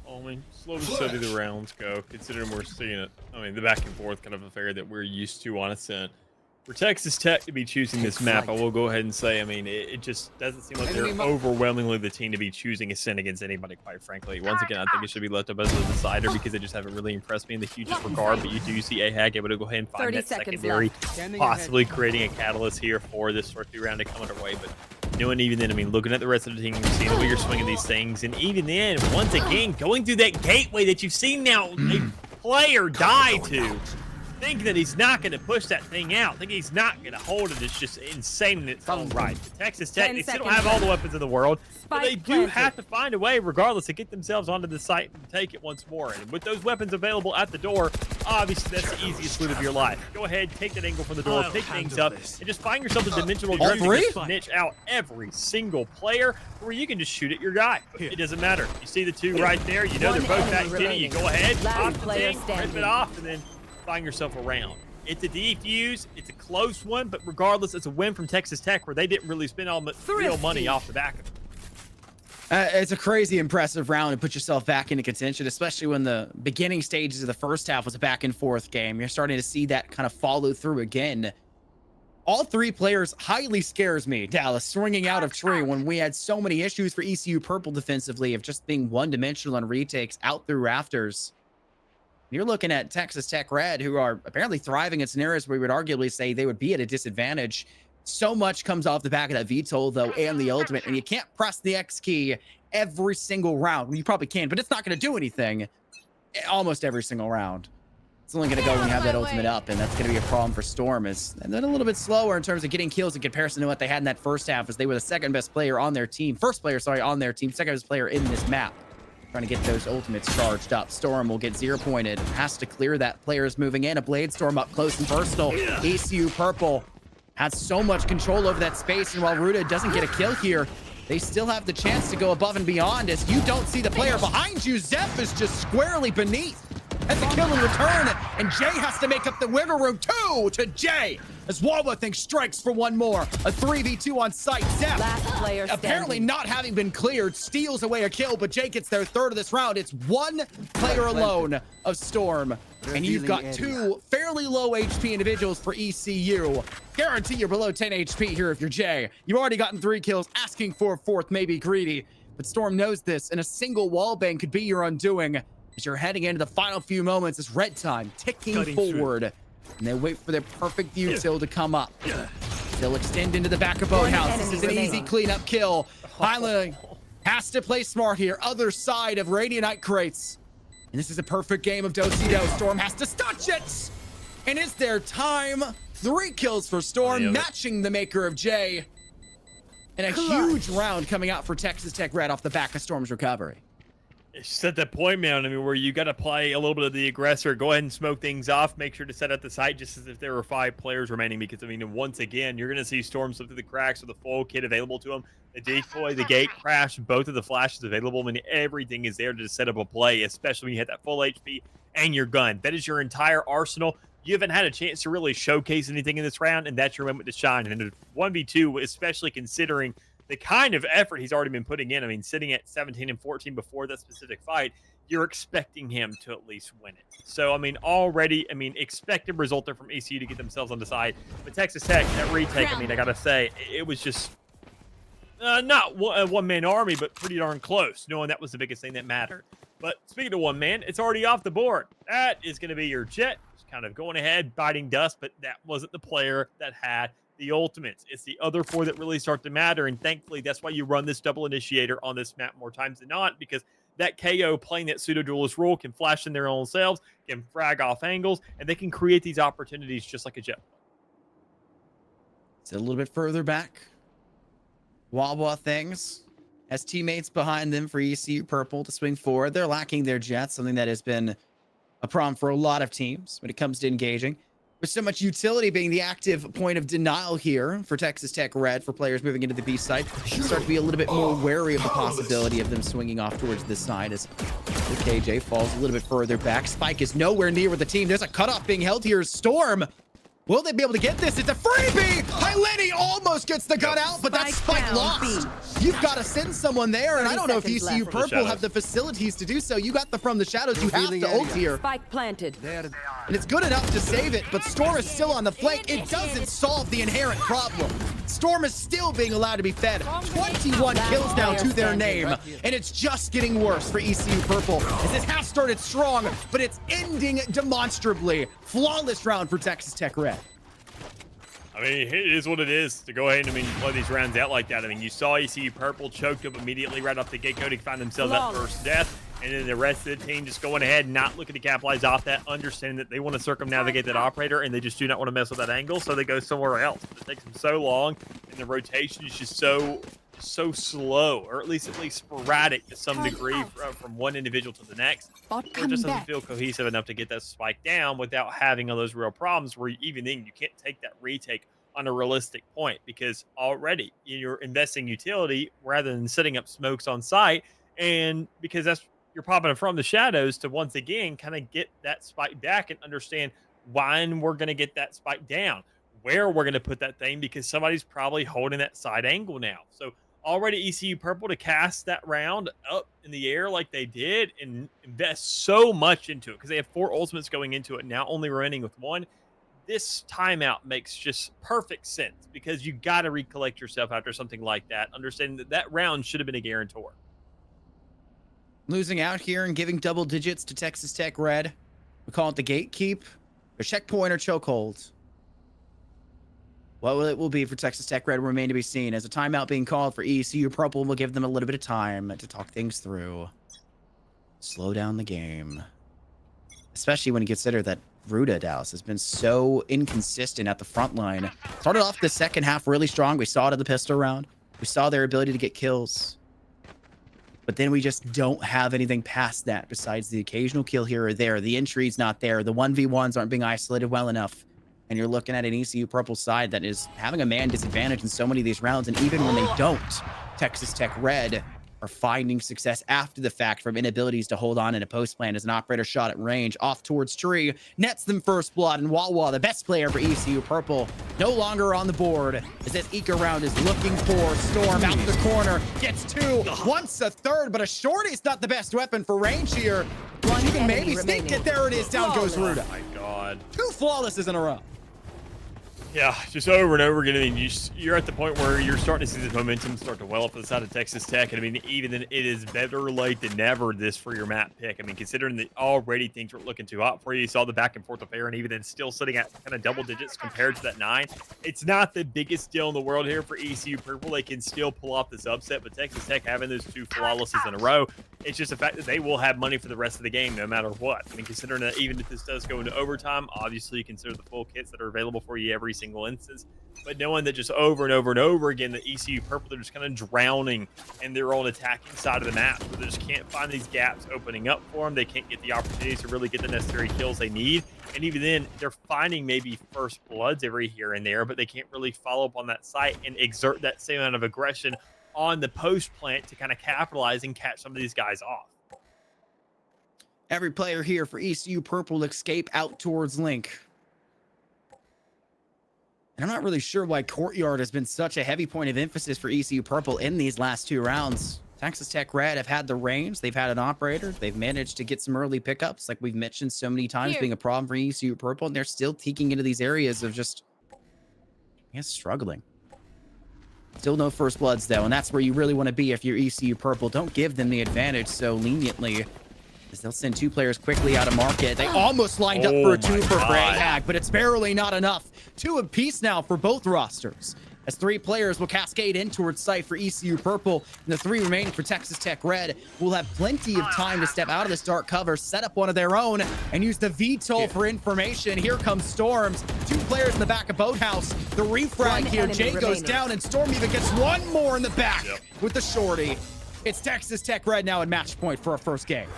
I mean, slow and steady the rounds go, considering we're seeing it. I mean, the back and forth kind of affair that we're used to on Ascent. For Texas Tech to be choosing this map, I will go ahead and say, I mean, it just doesn't seem like they're overwhelmingly the team to be choosing Ascent against anybody, quite frankly. Once again, I think it should be left up as a decider because they just haven't really impressed me in the hugest regard, but you do see AHAG able to go ahead and find that secondary, possibly creating a catalyst here for this sort of round to come underway. But doing even then, I mean, looking at the rest of the team, seeing the way you're swinging these things, and even then, once again, going through that gateway that you've seen now a player die to, thinking that he's not going to push that thing out, thinking he's not going to hold it, is just insane in its own right. Texas Tech, they still don't have all the weapons in the world, but they do have to find a way, regardless, to get themselves onto the site and take it once more. And with those weapons available at the door, obviously that's the easiest loot of your life. Go ahead, take that angle from the door, pick things up, and just find yourself a dimensional juice to niche out every single player where you can just shoot at your guy. It doesn't matter. You see the 2 right there, you know they're both that skinny. You go ahead, pop the thing, rip it off, and then find yourself around. It's a defuse, it's a close one, but regardless, it's a win from Texas Tech where they didn't really spend all the real money off the back of it. It's a crazy impressive round to put yourself back into contention, especially when the beginning stages of the first half was a back and forth game. You're starting to see that kind of follow through again. All 3 players highly scares me, Dallas, swinging out of tree when we had so many issues for ECU Purple defensively of just being one-dimensional on retakes out through rafters. You're looking at Texas Tech Red, who are apparently thriving in scenarios where we would arguably say they would be at a disadvantage. So much comes off the back of that VTOL, though, and the ultimate, and you can't press the X key every single round. Well, you probably can, but it's not going to do anything almost every single round. It's only going to go when you have that ultimate up, and that's going to be a problem for Storm. And then a little bit slower in terms of getting kills in comparison to what they had in that first half, as they were the second best player on their team. First player, sorry, on their team. Second best player in this map. Trying to get those ultimates charged up. Storm will get 0-pointed. Has to clear that. Players moving in. A Blade Storm up close and personal. ECU Purple has so much control over that space, and while Ruda doesn't get a kill here, they still have the chance to go above and beyond, as you don't see the player behind you. Zeph is just squarely beneath. That's a kill in return, and Jay has to make up the wiggle room. 2 to Jay, as Wawa thinks strikes for one more. A 3v2 on site. Zeph, Last player apparently standing. not having been cleared, steals away a kill, but Jay gets their third of this round. It's one player alone of Storm, and you've got two fairly low HP individuals for ECU. Guarantee you're below 10 HP here if you're Jay. You've already gotten 3 kills, asking for a 4th, maybe greedy. But Storm knows this, and a single wallbang could be your undoing as you're heading into the final few moments. It's red time, ticking forward. And they wait for their perfect view till to come up. They'll extend into the back of Boathouse. This is an easy cleanup kill. Finally, has to play smart here. Other side of Radiant crates. And this is a perfect game of do-si-do. Storm has to touch it. And it's their time. 3 kills for Storm, matching the maker of Jay. And a huge round coming out for Texas Tech Red off the back of Storm's recovery. It's just at that point, man, I mean, where you got to play a little bit of the aggressor, go ahead and smoke things off, make sure to set up the site just as if there were 5 players remaining, because, I mean, once again, you're going to see Storm slip through the cracks with the full kit available to them. The decoy, the gate crash, both of the flashes available. I mean, everything is there to set up a play, especially when you hit that full HP and your gun. That is your entire arsenal. You haven't had a chance to really showcase anything in this round, and that's your moment to shine. And in 1v2, especially considering the kind of effort he's already been putting in. I mean, sitting at 17 and 14 before that specific fight, you're expecting him to at least win it. So, I mean, already, I mean, expected result there from ECU to get themselves on the side. But Texas Tech, that retake, I mean, I got to say, it was just not a one-man army, but pretty darn close, knowing that was the biggest thing that mattered. But speaking of one man, it's already off the board. That is going to be your Jet. Just kind of going ahead, biting dust, but that wasn't the player that had the ultimates. It's the other 4 that really start to matter, and thankfully that's why you run this double initiator on this map more times than not, because that KO playing that pseudo duelist role can flash in their own selves, can frag off angles, and they can create these opportunities just like a Jet. It's a little bit further back. Wawa things has teammates behind them for ECU Purple to swing forward. They're lacking their Jets, something that has been a problem for a lot of teams when it comes to engaging. With so much utility being the active point of denial here for Texas Tech Red, for players moving into the B side, start to be a little bit more wary of the possibility of them swinging off towards this side as the KJ falls a little bit further back. Spike is nowhere near with the team. There's a cutoff being held here. Storm, will they be able to get this? It's a freebie! Hyleni almost gets the gun out, but that's Spike lost. You've got to send someone there, and I don't know if ECU Purple have the facilities to do so. You got the from the shadows. You have to ult here. Spike planted. And it's good enough to save it, but Storm is still on the flank. It doesn't solve the inherent problem. Storm is still being allowed to be fed. 21 kills now to their name, and it's just getting worse for ECU Purple, as this half started strong, but it's ending demonstrably. Flawless round for Texas Tech Red. I mean, it is what it is to go ahead and, I mean, play these rounds out like that. I mean, you saw ECU Purple choked up immediately right off the get-go to find themselves that first death. And then the rest of the team just going ahead, not looking to capitalize off that, understanding that they want to circumnavigate that operator, and they just do not want to mess with that angle, so they go somewhere else. But it takes them so long, and the rotation is just so slow, or at least sporadic to some degree from one individual to the next. It just doesn't feel cohesive enough to get that spike down without having all those real problems where even then you can't take that retake on a realistic point, because already you're investing utility rather than setting up smokes on site, and because you're popping it from the shadows to once again kind of get that spike back and understand when we're going to get that spike down, where we're going to put that thing, because somebody's probably holding that side angle now. So already ECU Purple to cast that round up in the air like they did and invest so much into it, because they have 4 ultimates going into it now, only remaining with 1. This timeout makes just perfect sense, because you got to recollect yourself after something like that, understanding that that round should have been a guarantor. Losing out here and giving double digits to Texas Tech Red. We call it the gatekeep, or checkpoint, or chokehold. What will it be for Texas Tech Red will remain to be seen. As a timeout being called for ECU Purple, will give them a little bit of time to talk things through. Slow down the game. Especially when you consider that Ruda Dallas has been so inconsistent at the front line. Started off the second half really strong. We saw it in the pistol round. We saw their ability to get kills. But then we just don't have anything past that besides the occasional kill here or there. The entry's not there. The 1v1s aren't being isolated well enough. And you're looking at an ECU Purple side that is having a man disadvantage in so many of these rounds. And even when they don't, Texas Tech Red are finding success after the fact from inabilities to hold on in a post plan as an operator shot at range off towards tree, nets them first blood, and Wawa, the best player for ECU Purple, no longer on the board as this eco round is looking for Storm out the corner, gets two, wants a third, but a shorty's not the best weapon for range here. One You can enemy maybe sneak remaining. it. There it is. Down goes Flawless. Ruda. Oh my God. 2 flawlesses in a row. Yeah, just over and over again. I mean, you're at the point where you're starting to see this momentum start to well up for the side of Texas Tech. And I mean, even then, it is better late than never this for your map pick. I mean, considering that already things were looking too hot for you, you saw the back and forth affair, and even then still sitting at kind of double digits compared to that 9. It's not the biggest deal in the world here for ECU Purple. They can still pull off this upset, but Texas Tech having those 2 flawlesses in a row, it's just the fact that they will have money for the rest of the game no matter what. I mean, considering that even if this does go into overtime, obviously you consider the full kits that are available for you every single instance. But knowing that just over and over and over again, the ECU Purple, they're just kind of drowning in their own attacking side of the map. So they just can't find these gaps opening up for them. They can't get the opportunities to really get the necessary kills they need. And even then, they're finding maybe first bloods every here and there, but they can't really follow up on that site and exert that same amount of aggression on the post plant to kind of capitalize and catch some of these guys off. Every player here for ECU Purple will escape out towards Link. And I'm not really sure why Courtyard has been such a heavy point of emphasis for ECU Purple in these last 2 rounds. Texas Tech Red have had the range. They've had an operator. They've managed to get some early pickups, like we've mentioned so many times, being a problem for ECU Purple. And they're still teeking into these areas of just, I guess, struggling. Still no first bloods, though. And that's where you really want to be if you're ECU Purple. Don't give them the advantage so leniently, as they'll send 2 players quickly out of market. They almost lined up for a 2 for Hag, but it's barely not enough. 2 apiece now for both rosters, as 3 players will cascade in towards site for ECU Purple, and the 3 remaining for Texas Tech Red will have plenty of time to step out of this dark cover, set up one of their own, and use the VTOL for information. Here comes Storms. 2 players in the back of Boathouse. The refrag here. Jay goes down, and Storm even gets 1 more in the back with the shorty. It's Texas Tech Red now at match point for our first game.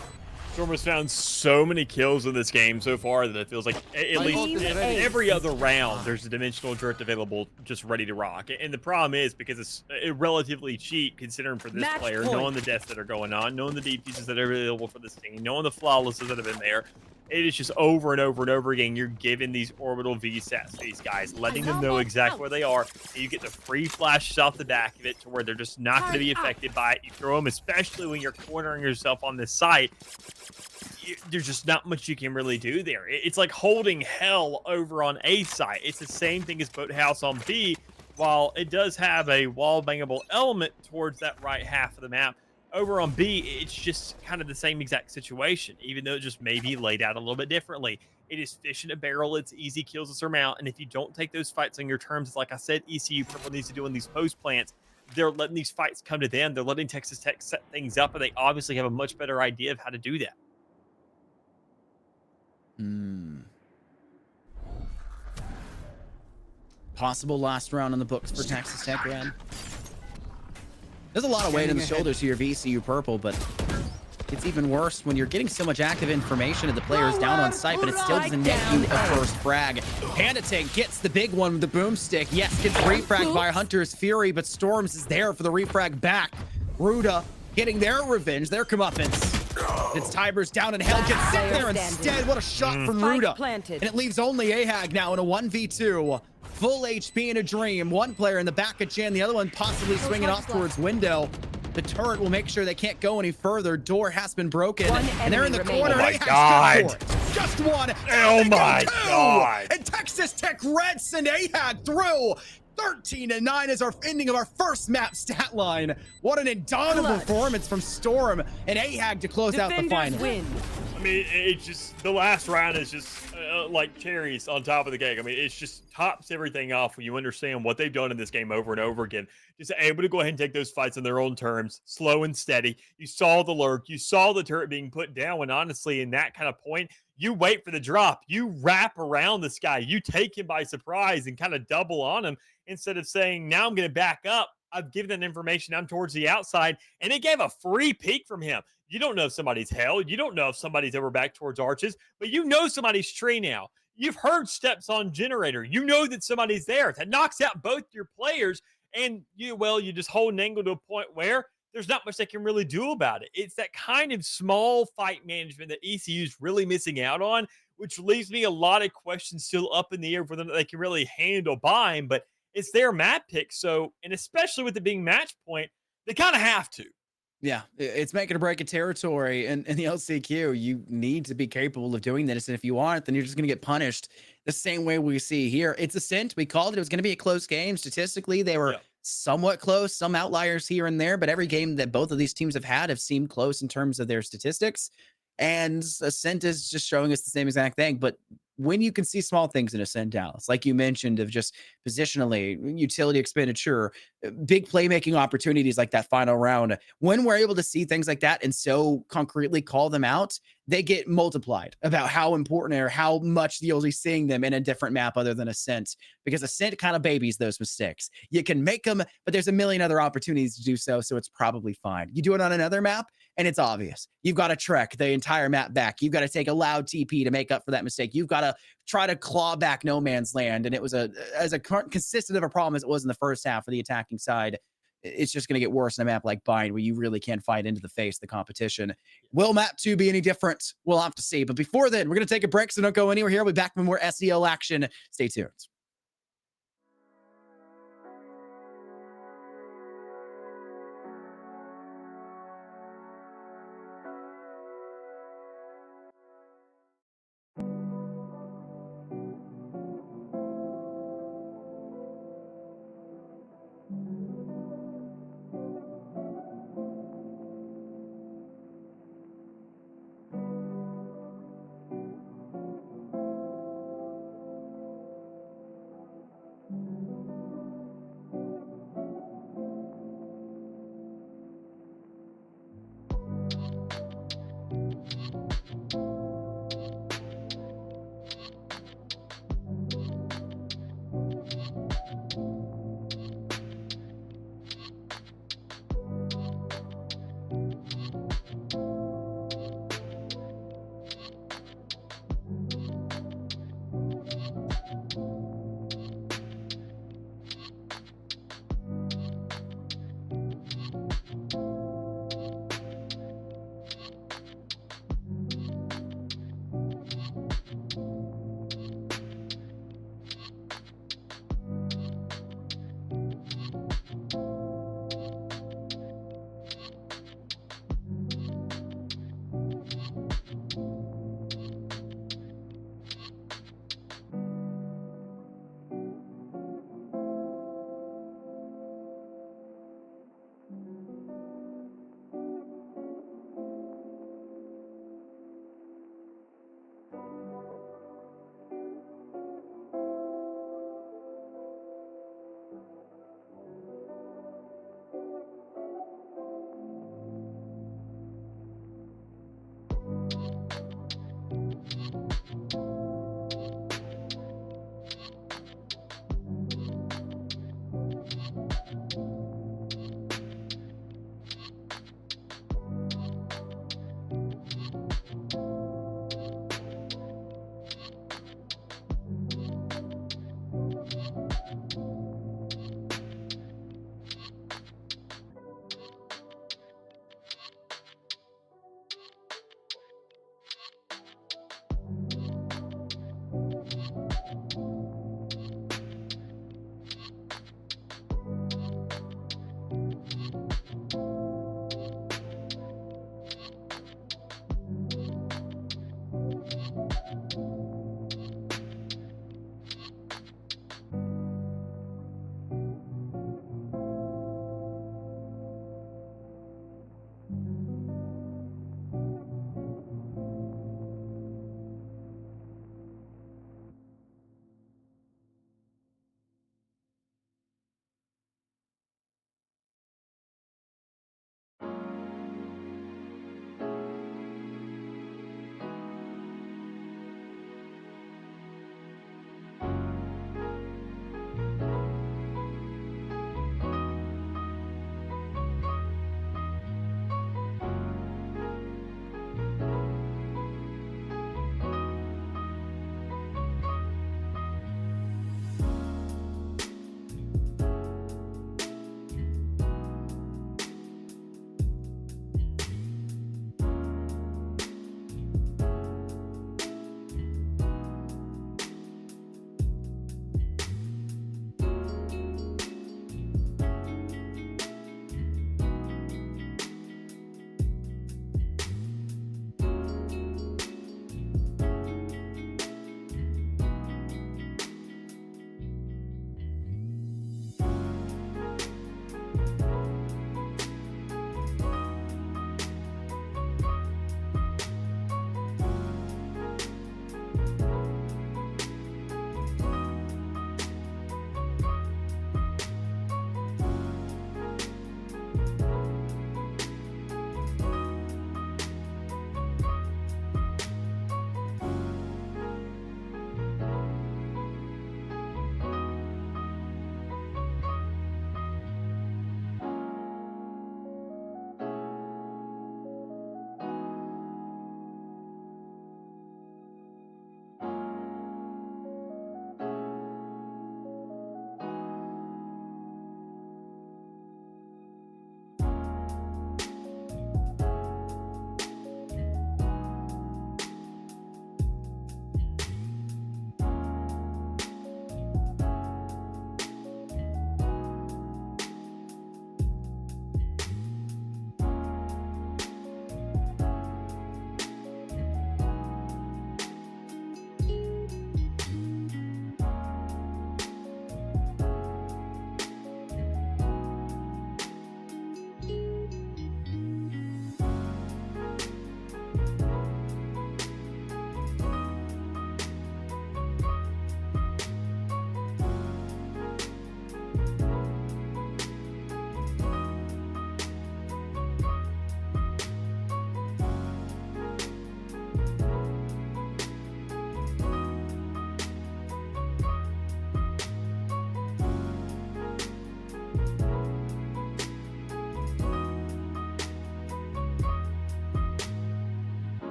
Storm has found so many kills in this game so far that it feels like at least in every other round there's a dimensional drift available just ready to rock. And the problem is because it's relatively cheap considering for this player, knowing the deaths that are going on, knowing the DPSs that are available for this team, knowing the flawlesses that have been there. It is just over and over and over again. You're giving these orbital VSATs to these guys, letting them know exactly where they are. And you get the free flashes off the back of it to where they're just not going to be affected by it. You throw them, especially when you're cornering yourself on this site. There's just not much you can really do there. It's like holding hell over on A site. It's the same thing as Boathouse on B. While it does have a wall bangable element towards that right half of the map, over on B, it's just kind of the same exact situation, even though it just may be laid out a little bit differently. It is fish in a barrel. It's easy kills to surmount. And if you don't take those fights on your terms, like I said, ECU Purple needs to do in these post plants, they're letting these fights come to them. They're letting Texas Tech set things up, and they obviously have a much better idea of how to do that. Possible last round in the books for Texas Tech Red. There's a lot of weight on the shoulders here of ECU Purple, but it's even worse when you're getting so much active information of the players down on site, but it still doesn't net you a first frag. Panda Tank gets the big one with the boomstick. Yes, gets refragged by Hunter's Fury, but Storms is there for the refrag back. Ruda getting their revenge, their comeuppance. It's Tybers down, and Hell gets sit there instead. What a shot from Ruda. And it leaves only Ahag now in a 1v2. Full HP in a dream. 1 player in the back of Jan, the other one possibly swinging off towards window. The turret will make sure they can't go any further. Door has been broken, and they're in the corner. Oh my God. Just 1. Oh my God. And Texas Tech Red send Ahag through. 13-9 is our ending of our first map stat line. What an indomitable performance from Storm and Ahag to close out the final. Win. I mean, it's just the last round is just like cherries on top of the cake. I mean, it's just tops everything off when you understand what they've done in this game over and over again. Just able to go ahead and take those fights on their own terms, slow and steady. You saw the lurk, you saw the turret being put down. And honestly, in that kind of point, you wait for the drop, you wrap around this guy, you take him by surprise and kind of double on him instead of saying, now I'm going to back up. I've given that information. I'm towards the outside, and it gave a free peek from him. You don't know if somebody's held. You don't know if somebody's ever back towards arches, but you know somebody's tree now. You've heard steps on generator. You know that somebody's there. That knocks out both your players, and you just hold an angle to a point where there's not much they can really do about it. It's that kind of small fight management that ECU is really missing out on, which leaves me a lot of questions still up in the air for them that they can really handle buying. But it's their map pick. So, and especially with it being match point, they kind of have to. Yeah, it's making a break of territory in the LCQ. You need to be capable of doing this. And if you aren't, then you're just going to get punished the same way we see here. It's Ascent. We called it. It was going to be a close game. Statistically, they were somewhat close, some outliers here and there, but every game that both of these teams have seemed close in terms of their statistics. And Ascent is just showing us the same exact thing. But when you can see small things in Ascent, Dallas, like you mentioned, of just positionally, utility expenditure, big playmaking opportunities like that final round, when we're able to see things like that and so concretely call them out, they get multiplied about how important or how much you'll be seeing them in a different map other than Ascent, because Ascent kind of babies those mistakes. You can make them, but there's a million other opportunities to do so, so it's probably fine. You do it on another map, and it's obvious. You've got to trek the entire map back. You've got to take a loud TP to make up for that mistake. You've got to try to claw back no man's land, and it was as consistent of a problem as it was in the first half for the attacking side. It's just going to get worse in a map like Bind, where you really can't fight into the face the competition. Will map 2 be any different? We'll have to see. But before then, we're going to take a break, so don't go anywhere here. We'll be back with more SEL action. Stay tuned.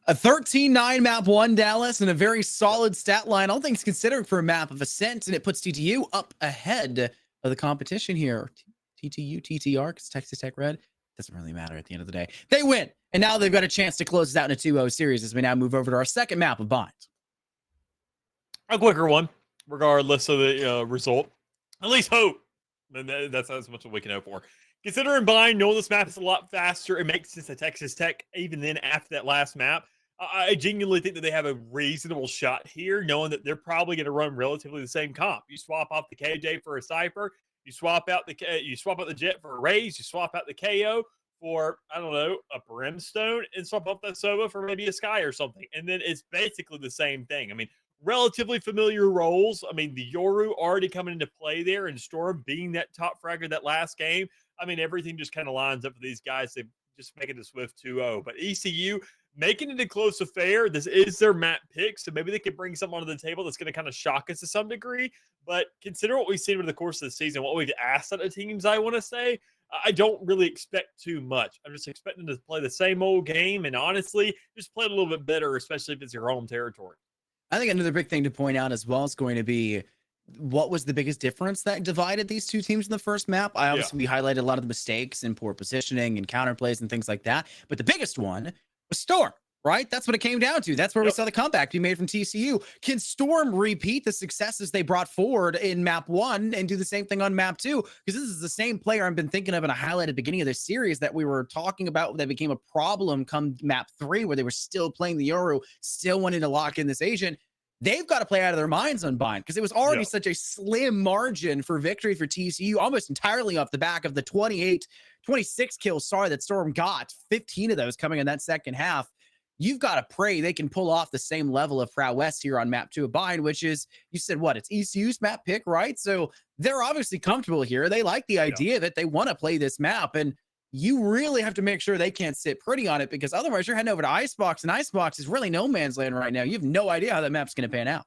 A 13-9 map 1, Dallas, and a very solid stat line, all things considered, for a map of Ascent, and it puts TTU up ahead of the competition here. TTU, TTR, because Texas Tech Red, doesn't really matter at the end of the day. They win, and now they've got a chance to close this out in a 2-0 series as we now move over to our second map of Bind. A quicker one, regardless of the result. At least hope. And that's as much as we can hope for. Considering Bind, knowing this map is a lot faster, it makes sense that Texas Tech, even then after that last map, I genuinely think that they have a reasonable shot here, knowing that they're probably going to run relatively the same comp. You swap off the KJ for a Cypher, you swap out the Jet for a Raze, you swap out the KO for, I don't know, a Brimstone, and swap up that Sova for maybe a Sky or something. And then it's basically the same thing. I mean, relatively familiar roles. I mean, the Yoru already coming into play there, and Storm being that top fragger that last game. I mean, everything just kind of lines up for these guys. They just make it a swift 2-0. But ECU making it a close affair. This is their map pick, so maybe they could bring something onto the table that's going to kind of shock us to some degree. But consider what we've seen over the course of the season, what we've asked out of teams, I want to say, I don't really expect too much. I'm just expecting to play the same old game, and honestly, just play it a little bit better, especially if it's your home territory. I think another big thing to point out as well is going to be what was the biggest difference that divided these two teams in the first map. We highlighted a lot of the mistakes and poor positioning and counterplays and things like that. But the biggest one was Storm, right? That's what it came down to. That's where we saw the comeback be made from TCU. Can Storm repeat the successes they brought forward in map 1 and do the same thing on map 2? Because this is the same player I've been thinking of in a highlight at the beginning of this series that we were talking about that became a problem come map 3, where they were still playing the Yoru, still wanting to lock in this Asian. They've got to play out of their minds on Bind, because it was already such a slim margin for victory for TCU, almost entirely off the back of the 26 kills, that Storm got, 15 of those coming in that second half. You've got to pray they can pull off the same level of prowess here on map 2 of Bind, which is, you said what, it's ECU's map pick, right? So they're obviously comfortable here. They like the idea that they want to play this map, and you really have to make sure they can't sit pretty on it, because otherwise you're heading over to Icebox, and Icebox is really no man's land right now. You have no idea how that map's going to pan out.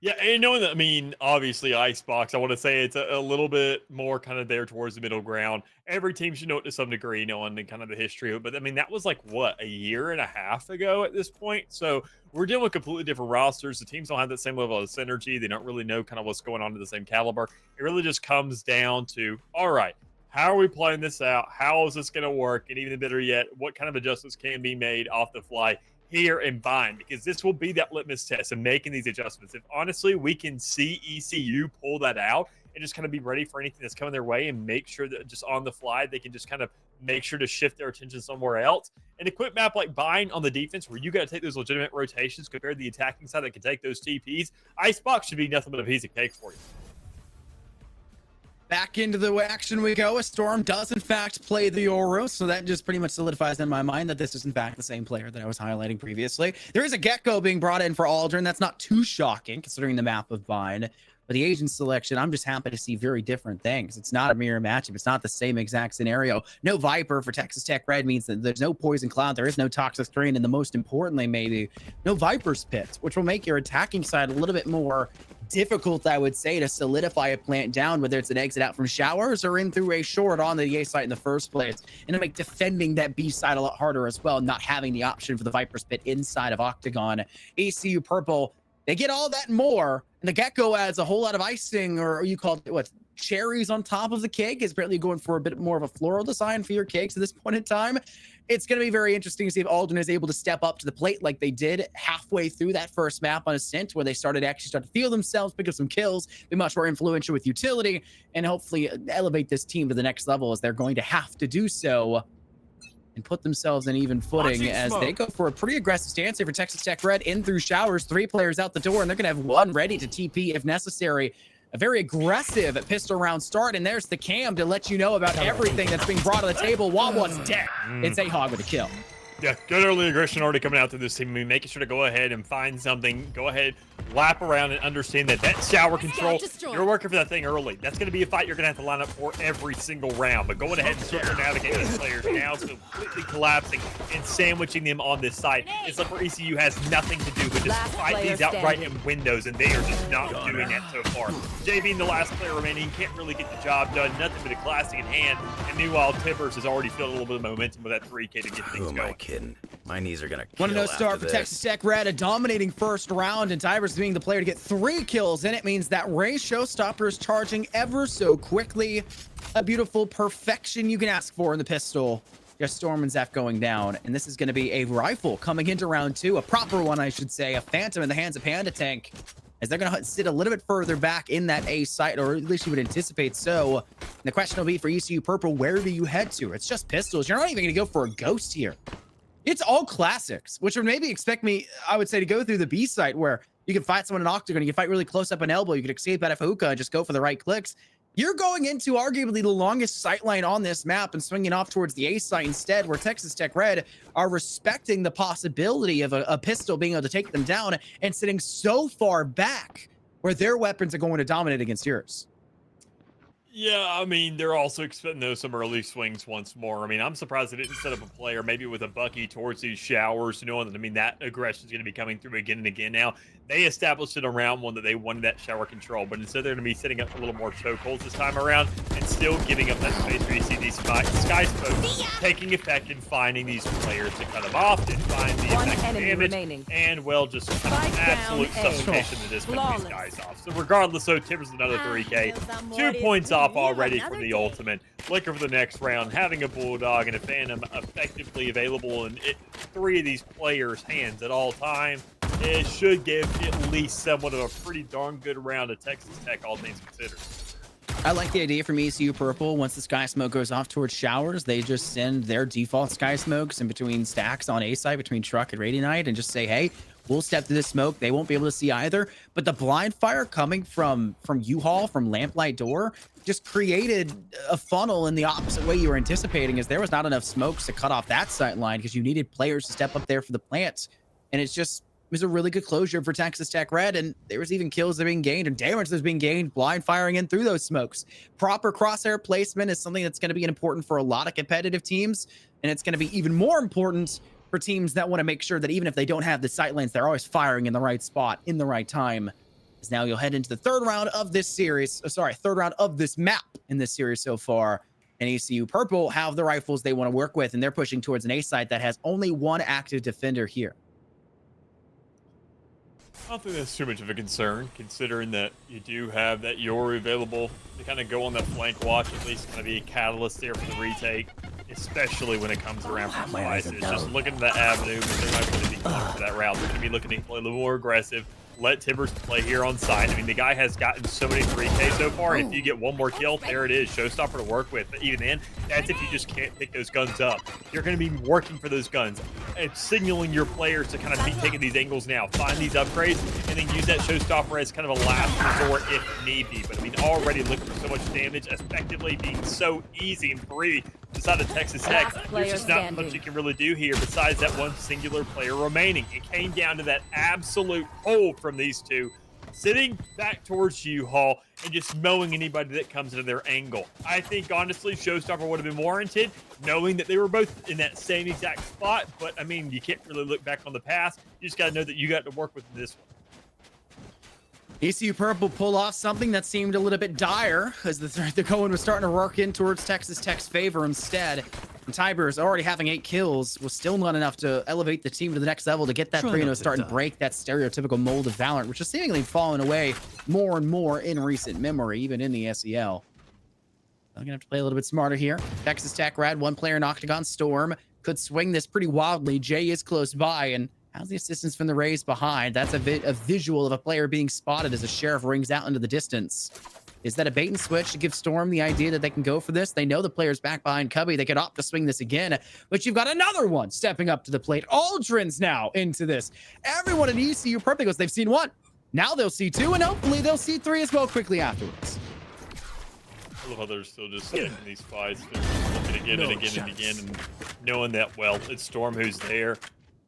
Yeah, and knowing that, I mean, obviously Icebox, I want to say it's a little bit more kind of there towards the middle ground. Every team should know it to some degree, knowing the kind of the history of it. But I mean, that was like, what, a year and a half ago at this point? So we're dealing with completely different rosters. The teams don't have that same level of synergy. They don't really know kind of what's going on to the same caliber. It really just comes down to, all right, how are we playing this out? How is this going to work? And even better yet, what kind of adjustments can be made off the fly here in Bind? Because this will be that litmus test of making these adjustments. If honestly we can see ECU pull that out and just kind of be ready for anything that's coming their way and make sure that just on the fly they can just kind of make sure to shift their attention somewhere else. And a quick map like Bind on the defense, where you got to take those legitimate rotations compared to the attacking side that can take those TPs, Icebox should be nothing but a piece of cake for you. Back into the action we go. A Storm does, in fact, play the Yoru, so that just pretty much solidifies in my mind that this is, in fact, the same player that I was highlighting previously. There is a Gecko being brought in for Aldrin. That's not too shocking, considering the map of Bind. But the Asian selection, I'm just happy to see very different things. It's not a mirror matchup. It's not the same exact scenario. No Viper for Texas Tech Red means that there's no Poison Cloud. There is no Toxic Strain. And the most importantly, maybe, no Viper's Pit, which will make your attacking side a little bit more difficult, I would say, to solidify a plant down, whether it's an exit out from showers or in through a short on the A site in the first place, and to make defending that B side a lot harder as well, not having the option for the Viper's Pit inside of Octagon. ECU Purple, they get all that and more, and the Gecko adds a whole lot of icing, or you call it, what, cherries on top of the cake. Is apparently going for a bit more of a floral design for your cakes at this point in time. It's going to be very interesting to see if Alden is able to step up to the plate like they did halfway through that first map on Ascent, where they started to feel themselves, pick up some kills, be much more influential with utility, and hopefully elevate this team to the next level, as they're going to have to do so and put themselves in even footing as they go for a pretty aggressive stance here for Texas Tech Red. In through showers, 3 players out the door, and they're going to have 1 ready to TP if necessary. A very aggressive pistol round start, and there's the cam to let you know about everything that's being brought to the table. Wawa's dead. It's a hog with a kill. Yeah, good early aggression already coming out to this team. I mean, making sure to go ahead and find something. Go ahead, lap around and understand that shower control, you're working for that thing early. That's going to be a fight you're going to have to line up for every single round. But going ahead and start to navigate those players now, so completely collapsing and sandwiching them on this site. It's like where ECU has nothing to do but just fight these outright in windows, and they are just not doing that so far. Jay being the last player remaining, can't really get the job done. Nothing but a classic in hand. And meanwhile, Tibbers has already filled a little bit of momentum with that 3K to get things going. kidding. My knees are gonna kill 1-0 start after for this. Texas Tech Red, a dominating first round, and Tybers being the player to get 3 kills, and it means that Ray Showstopper is charging ever so quickly. A beautiful perfection you can ask for in the pistol. Just Storm and Zeph going down, and this is going to be a rifle coming into round 2, a proper one, I should say, a Phantom in the hands of Panda Tank, as they're going to sit a little bit further back in that A site, or at least you would anticipate so. And the question will be for ECU Purple, where do you head to? It's just pistols. You're not even going to go for a ghost here. It's all classics, which would maybe expect me, I would say, to go through the B site where you can fight someone in Octagon, you can fight really close up an elbow, you can escape out of hookah and just go for the right clicks. You're going into arguably the longest sight line on this map and swinging off towards the A site instead, where Texas Tech Red are respecting the possibility of a pistol being able to take them down and sitting so far back where their weapons are going to dominate against yours. Yeah, I mean, they're also expecting some early swings once more. I mean, I'm surprised they didn't set up a player maybe with a Bucky towards these showers, knowing that, I mean, that aggression is going to be coming through again and again. Now, they established it on round 1 that they wanted that shower control, but instead they're going to be setting up a little more chokeholds this time around and still giving up that space where you see these sky smokes taking effect and finding these players to cut them off and find the effective damage remaining. and, well, just kind of Spike absolute down A. suffocation that is putting these Flawless. guys off. So regardless, though, Tibbers another 3K, 2 points off already from the ultimate. Looking for the next round, having a Bulldog and a Phantom effectively available in 3 of these players' hands at all time, it should give at least somewhat of a pretty darn good round of Texas Tech, all things considered. I like the idea from ECU Purple. Once the sky smoke goes off towards showers, they just send their default sky smokes in between stacks on A side between Truck and Radianite and just say, hey, we'll step through the smoke. They won't be able to see either. But the blind fire coming from U-Haul, from Lamplight Door, just created a funnel in the opposite way you were anticipating, as there was not enough smokes to cut off that sight line because you needed players to step up there for the plants. And it was a really good closure for Texas Tech Red, and there was even kills that are being gained and damage that's being gained blind firing in through those smokes. Proper crosshair placement is something that's going to be important for a lot of competitive teams, and it's going to be even more important for teams that want to make sure that even if they don't have the sight lanes, they're always firing in the right spot in the right time. As now you'll head into the third round of this series. Third round of this map in this series so far. And ECU Purple have the rifles they want to work with, and they're pushing towards an A site that has only 1 active defender here. I don't think that's too much of a concern, considering that you do have that Yori available to kind of go on that flank watch, at least kind of be a catalyst there for the retake, especially when it comes around from devices. Just looking at that avenue, but they're not going to be going for that route. They're going to be looking to play a little more aggressive, let Tibbers play here on site. I mean, the guy has gotten so many 3K so far, and if you get one more kill, there it is, showstopper to work with. But even then, that's if you just can't pick those guns up. You're going to be working for those guns. It's signaling your players to kind of be taking these angles now, find these upgrades, and then use that showstopper as kind of a last resort if need be. But I mean, already looking for so much damage, effectively being so easy and free inside of Texas Tech. There's just not much you can really do here besides that one singular player remaining. It came down to that absolute hold from these two, sitting back towards U-Haul and just mowing anybody that comes into their angle. I think, honestly, showstopper would have been warranted, knowing that they were both in that same exact spot. But, I mean, you can't really look back on the past. You just got to know that you got to work with this one. ECU Purple pull off something that seemed a little bit dire, as the going was starting to work in towards Texas Tech's favor instead. And Tybers, already having 8 kills, was still not enough to elevate the team to the next level to get that 3-0 start and break that stereotypical mold of Valorant, which is seemingly falling away more and more in recent memory, even in the SEL. I'm gonna have to play a little bit smarter here. Texas Tech Red, 1 player in Octagon. Storm could swing this pretty wildly. Jay is close by, and how's the assistance from the Rays behind? That's a visual of a player being spotted as a sheriff rings out into the distance. Is that a bait and switch to give Storm the idea that they can go for this? They know the player's back behind Cubby. They could opt to swing this again, but you've got another one stepping up to the plate. Aldrin's now into this. Everyone in ECU Purple goes, they've seen 1. Now they'll see 2, and hopefully they'll see 3 as well quickly afterwards. I love how they're still just getting these fights. They're looking again and again and again, and knowing that, well, it's Storm who's there.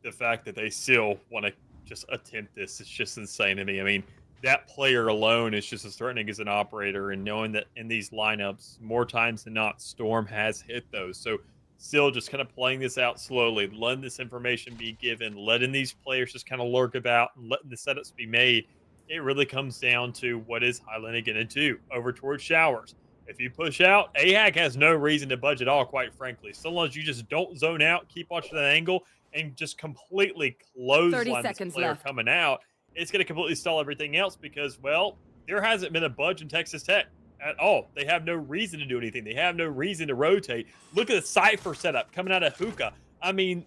The fact that they still want to just attempt this is just insane to me. I mean, that player alone is just as threatening as an operator, and knowing that in these lineups, more times than not, Storm has hit those. So still just kind of playing this out slowly, letting this information be given, letting these players just kind of lurk about, and letting the setups be made. It really comes down to what is Highlander going to do over towards showers. If you push out, AHAC has no reason to budge at all, quite frankly. So long as you just don't zone out, keep watching that angle, and just completely clothesline this player coming out, it's going to completely stall everything else because, well, there hasn't been a budge in Texas Tech at all. They have no reason to do anything. They have no reason to rotate. Look at the Cypher setup coming out of Hookah. I mean,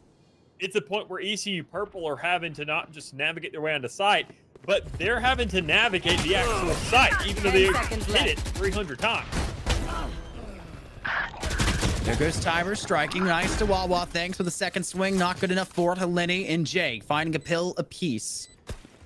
it's a point where ECU Purple are having to not just navigate their way onto site, but they're having to navigate the actual site, even though they hit it 300 times. There goes Tiber striking. Nice to Wawa. Thanks for the second swing. Not good enough for Helene and Jake. Finding a pill apiece.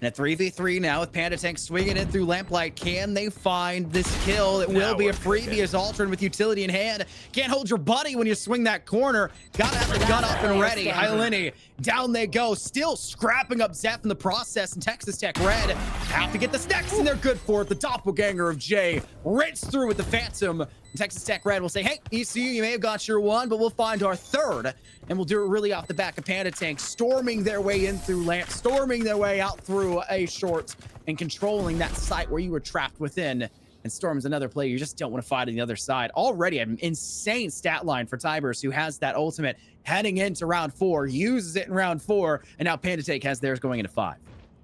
And at 3v3 now with Panda Tank swinging in through Lamplight. Can they find this kill? It will be a freebie as Altern with utility in hand. Can't hold your buddy when you swing that corner. Gotta have the gun up and ready. Helene, down they go. Still scrapping up Zeph in the process. And Texas Tech Red have to get the stacks, and they're good for it. The doppelganger of Jay rinsed through with the Phantom. Texas Tech Red will say, hey, ECU, you may have got your one, but we'll find our third. And we'll do it really off the back of Panda Tank, storming their way in through Lamp, storming their way out through a short, and controlling that site where you were trapped within. And Storm's another player you just don't want to fight on the other side. Already an insane stat line for Tibers, who has that ultimate heading into round 4, uses it in round 4, and now Panda Tank has theirs going into 5.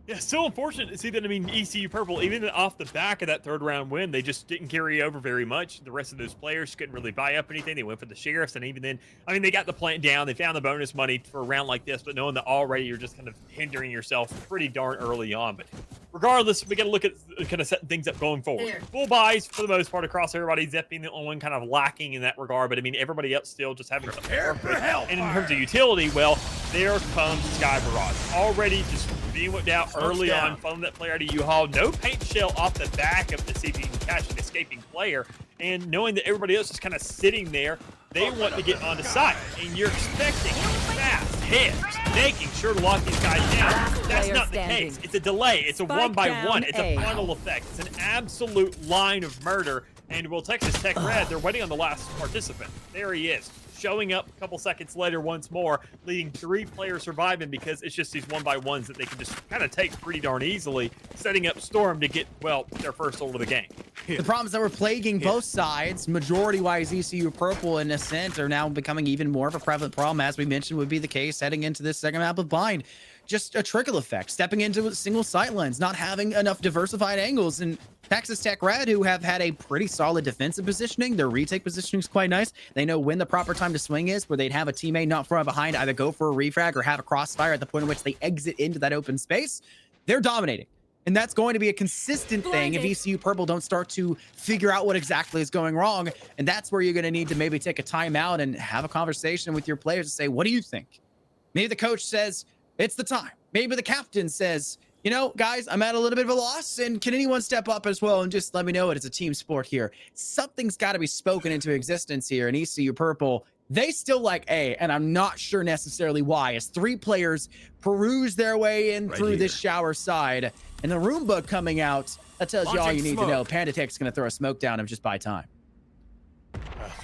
Yeah, so unfortunate to see that. I mean, ECU Purple, even off the back of that third round win, they just didn't carry over very much. The rest of those players couldn't really buy up anything. They went for the Sheriffs, and even then, I mean, they got the plant down. They found the bonus money for a round like this, but knowing that already you're just kind of hindering yourself pretty darn early on. But regardless, we got to look at kind of setting things up going forward. Full buys for the most part across everybody. Zep being the only one kind of lacking in that regard, but I mean, everybody else still just having some and in terms of utility, well, there comes Sky Barrage. Already just being whipped out early on, following that player out of U-Haul. No paint shell off the back of the see if you can catch an escaping player. And knowing that everybody else is kind of sitting there, they want to get onto site. And you're expecting fast hits, making sure to lock these guys down. That's not the case. It's a delay. It's a one-by-one. It's a funnel effect. It's an absolute line of murder. And will Texas Tech Red, they're waiting on the last participant. There he is, showing up a couple seconds later once more, leading 3 players surviving because it's just these one-by-ones that they can just kind of take pretty darn easily, setting up Storm to get, well, their first ult of the game. The problems that were plaguing both sides, majority-wise ECU Purple and Ascent, are now becoming even more of a prevalent problem, as we mentioned would be the case heading into this second map of Bind. Just a trickle effect, stepping into single sight lines, not having enough diversified angles. And Texas Tech Red, who have had a pretty solid defensive positioning, their retake positioning is quite nice. They know when the proper time to swing is, where they'd have a teammate not far behind, either go for a refrag or have a crossfire at the point in which they exit into that open space. They're dominating. And that's going to be a consistent thing if ECU Purple don't start to figure out what exactly is going wrong. And that's where you're going to need to maybe take a timeout and have a conversation with your players and say, what do you think? Maybe the coach says, it's the time. Maybe the captain says, you know, guys, I'm at a little bit of a loss, and can anyone step up as well and just let me know it? It's a team sport here. Something's got to be spoken into existence here. And ECU Purple, they still like A, and I'm not sure necessarily why, as 3 players peruse their way in through this shower side. And the Roomba coming out, that tells you all you need to know. Panda Tech's going to throw a smoke down and just buy time.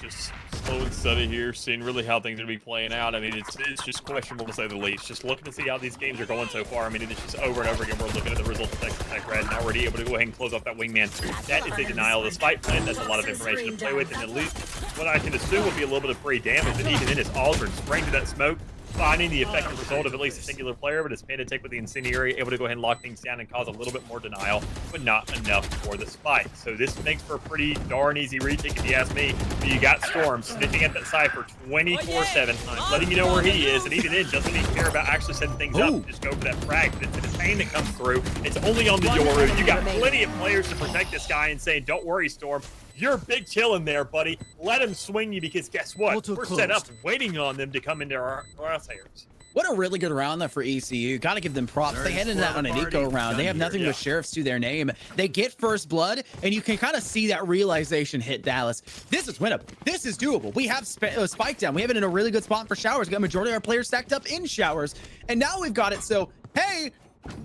Just slow and steady here, seeing really how things are going to be playing out. I mean, it's just questionable to say the least. Just looking to see how these games are going so far. I mean, it's just over and over again. We're looking at the results of Texas Tech Red and already able to go ahead and close off that wingman. That is a denial of the spike plan. That's a lot of information to play with, and at least what I can assume will be a little bit of free damage. And even then, it's Aldrin spraying to that smoke, finding the effective result of at least a singular player, but it's Panda Tech with the incendiary, able to go ahead and lock things down and cause a little bit more denial, but not enough for the spike. So this makes for a pretty darn easy retake, if you ask me. But you got Storm sniffing at that Cypher 24/7, letting you know where he is, and even then doesn't even care about actually setting things up. Just go for that frag. But it's the pain that comes through. It's only on the Yoru. You got plenty of players to protect this guy and saying, don't worry, Storm. You're big chillin' there, buddy. Let him swing you, because guess what? We're set up waiting on them to come into our crosshairs. What a really good round, though, for ECU. Got to give them props. They headed out on an eco round. They have nothing but Sheriffs to their name. They get first blood, and you can kind of see that realization hit Dallas. This is winnable. This is doable. We have spike down. We have it in a really good spot for showers. We got majority of our players stacked up in showers. And now we've got it so, hey,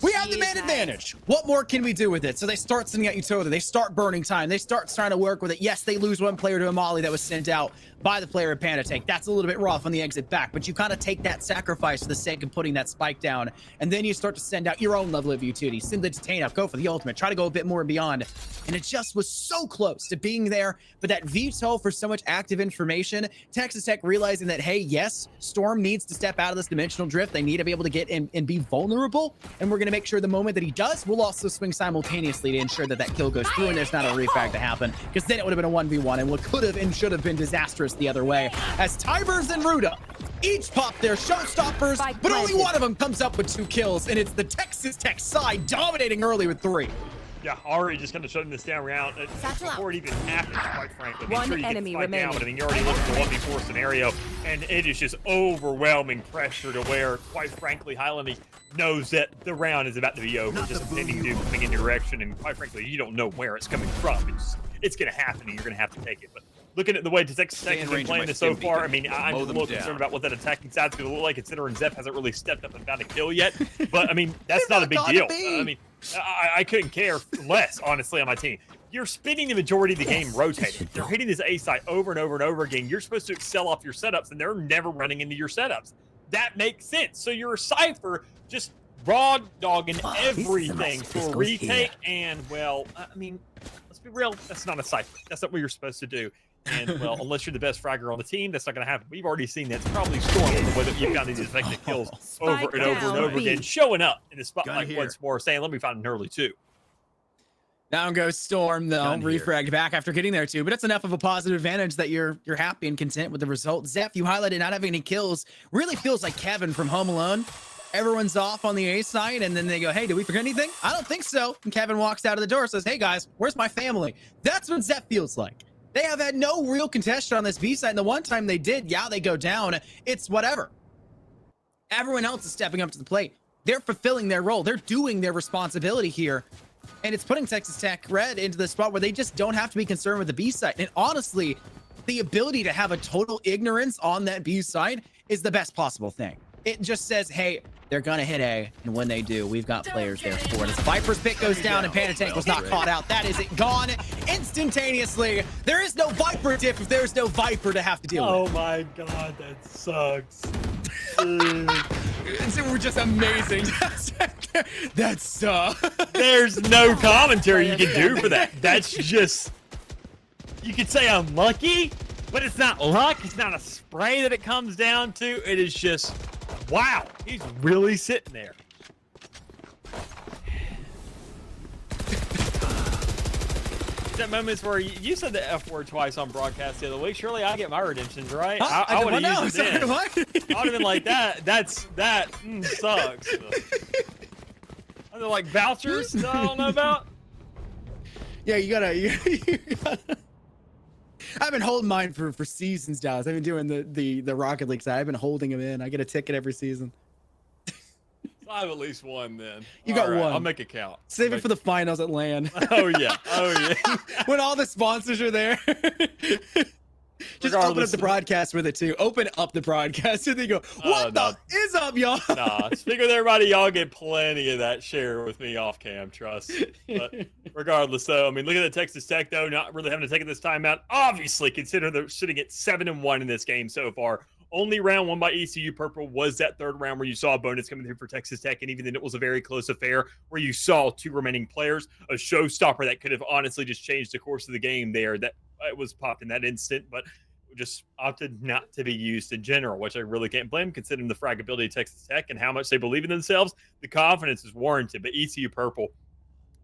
We have the man advantage. What more can we do with it? So they start sending out utility. They start burning time. They start trying to work with it. Yes, they lose one player to a molly that was sent out by the player at Panda Tank. That's a little bit rough on the exit back, but you kind of take that sacrifice for the sake of putting that spike down, and then you start to send out your own level of utility. Send the detain up, go for the ultimate, try to go a bit more and beyond. And it just was so close to being there, but that veto for so much active information, Texas Tech realizing that, hey, yes, Storm needs to step out of this dimensional drift. They need to be able to get in and be vulnerable, and we're going to make sure the moment that he does, we'll also swing simultaneously to ensure that that kill goes through and there's not a refrag to happen, because then it would have been a 1v1 and what could have and should have been disastrous the other way, as Tybers and Ruda each pop their showstoppers, but only one of them comes up with 2 kills, and it's the Texas Tech side dominating early with 3. Yeah, already just kind of shutting this down round before it even happens, quite frankly. One sure you enemy get the fight down, remaining. but I mean, you're already looking at the 1v4 scenario, and it is just overwhelming pressure to where, quite frankly, Highlander knows that the round is about to be over. Just impending doom coming in your direction, and quite frankly, you don't know where it's coming from. It's going to happen, and you're going to have to take it. But looking at the way Texas Tech has been playing this so far, I mean, I'm a little concerned about what that attacking side's going to look like, considering Zep hasn't really stepped up and found a kill yet. But I mean, that's not a big deal. I mean, I couldn't care less, honestly, on my team. You're spending the majority of the game rotating. They're hitting this A site over and over and over again. You're supposed to excel off your setups, and they're never running into your setups. That makes sense. So you're a Cypher just raw dogging everything for a retake, and, well, I mean, let's be real, that's not a Cypher. That's not what you're supposed to do. And, well, unless you're the best fragger on the team, that's not going to happen. We've already seen that. It's probably Storm the way that you've got these effective kills over and over and over again, showing up in the spotlight once more, saying, let me find an early 2. Down goes Storm, though, refragged back after getting there too. But it's enough of a positive advantage that you're happy and content with the result. Zeph, you highlighted not having any kills. Really feels like Kevin from Home Alone. Everyone's off on the A side, and then they go, hey, did we forget anything? I don't think so. And Kevin walks out of the door, says, hey, guys, where's my family? That's what Zeph feels like. They have had no real contestant on this B side, and the one time they did, yeah, they go down. It's whatever. Everyone else is stepping up to the plate. They're fulfilling their role. They're doing their responsibility here. And it's putting Texas Tech Red into the spot where they just don't have to be concerned with the B side. And honestly, the ability to have a total ignorance on that B side is the best possible thing. It just says, hey, they're gonna hit A, and when they do, we've got players there for it. As Viper's pick goes down and Panda Tank was not caught out, that is it gone instantaneously. There is no Viper diff if there's no Viper to have to deal with. Oh my god, that sucks. We're just amazing. That's There's no commentary you can do for that. That's just, you could say I'm lucky, but it's not luck. It's not a spray that it comes down to. It is just, wow, he's really sitting there. That moments where you said the F word twice on broadcast the other week. Surely I get my redemptions, right? Huh? I would have used it then. What? I would have been like that. That sucks. Are there like vouchers that I don't know about? Yeah, you gotta. I've been holding mine for seasons, Dallas. I've been doing the Rocket League side. I've been holding them in. I get a ticket every season. I have at least one then. You got one. I'll make it count. Save it for the finals at LAN. Oh yeah. Oh yeah. When all the sponsors are there. Just open up the broadcast with it too. Open up the broadcast and they go, what the is up, y'all? Nah, speak with everybody. Y'all get plenty of that share with me off cam, trust. But regardless, though, I mean, look at the Texas Tech, though, not really having to take this time out. Obviously, consider they're sitting at 7-1 in this game so far. Only round won by ECU Purple was that third round where you saw a bonus coming through for Texas Tech, and even then it was a very close affair where you saw 2 remaining players, a showstopper that could have honestly just changed the course of the game there. That it was popped in that instant, but just opted not to be used in general, which I really can't blame considering the fragility of Texas Tech and how much they believe in themselves. The confidence is warranted, but ECU Purple,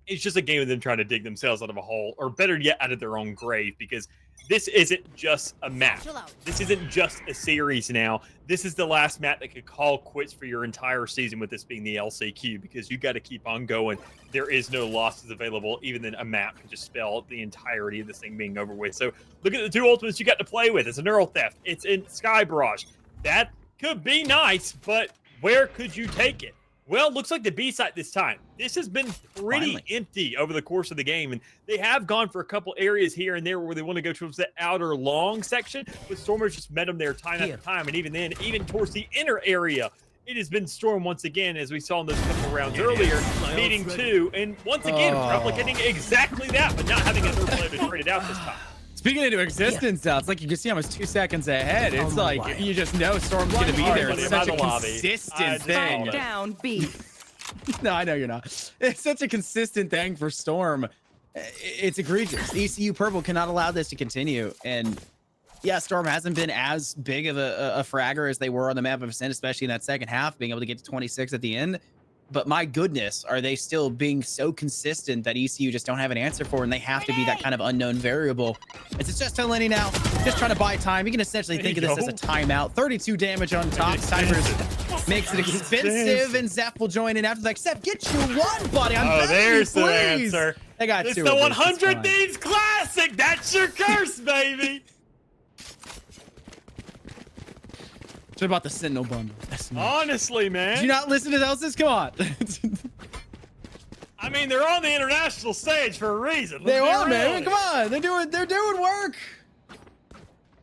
it's just a game of them trying to dig themselves out of a hole, or better yet, out of their own grave, because this isn't just a map. This isn't just a series now. This is the last map that could call quits for your entire season, with this being the LCQ, because you got to keep on going. There is no losses available. Even then, a map can just spell the entirety of this thing being over with. So look at the 2 ultimates you got to play with. It's a Neural Theft. It's in Sky Barrage. That could be nice, but where could you take it? Well, looks like the B site this time. This has been pretty empty over the course of the game, and they have gone for a couple areas here and there where they want to go towards the outer long section, but Stormers just met them there time after time, and even then, even towards the inner area, it has been Storm once again, as we saw in those couple rounds earlier, meeting 2, and once again, replicating exactly that, but not having another player to trade it out this time. Speaking into existence now, it's like you can see almost 2 seconds ahead. It's like you just know Storm's going to be there. It's such a consistent thing. Down B. No, I know you're not. It's such a consistent thing for Storm. It's egregious. ECU Purple cannot allow this to continue. And yeah, Storm hasn't been as big of a fragger as they were on the map of Ascent, especially in that second half, being able to get to 26 at the end. But my goodness, are they still being so consistent that ECU just don't have an answer for, and they have to be that kind of unknown variable. It's just Lenny now, just trying to buy time. You can essentially think of this as a timeout. 32 damage on top. Cybers makes it expensive, and Zeph will join in after. Like, Zeph, get your one, buddy. I'm there's please. the answer. They got it's two. The 100 Thieves Classic. That's your curse, baby. What about the Sentinel bundle? Honestly, man. Did you not listen to Elsis? Come on. I mean, they're on the international stage for a reason. They are, man. Come on. They're doing work.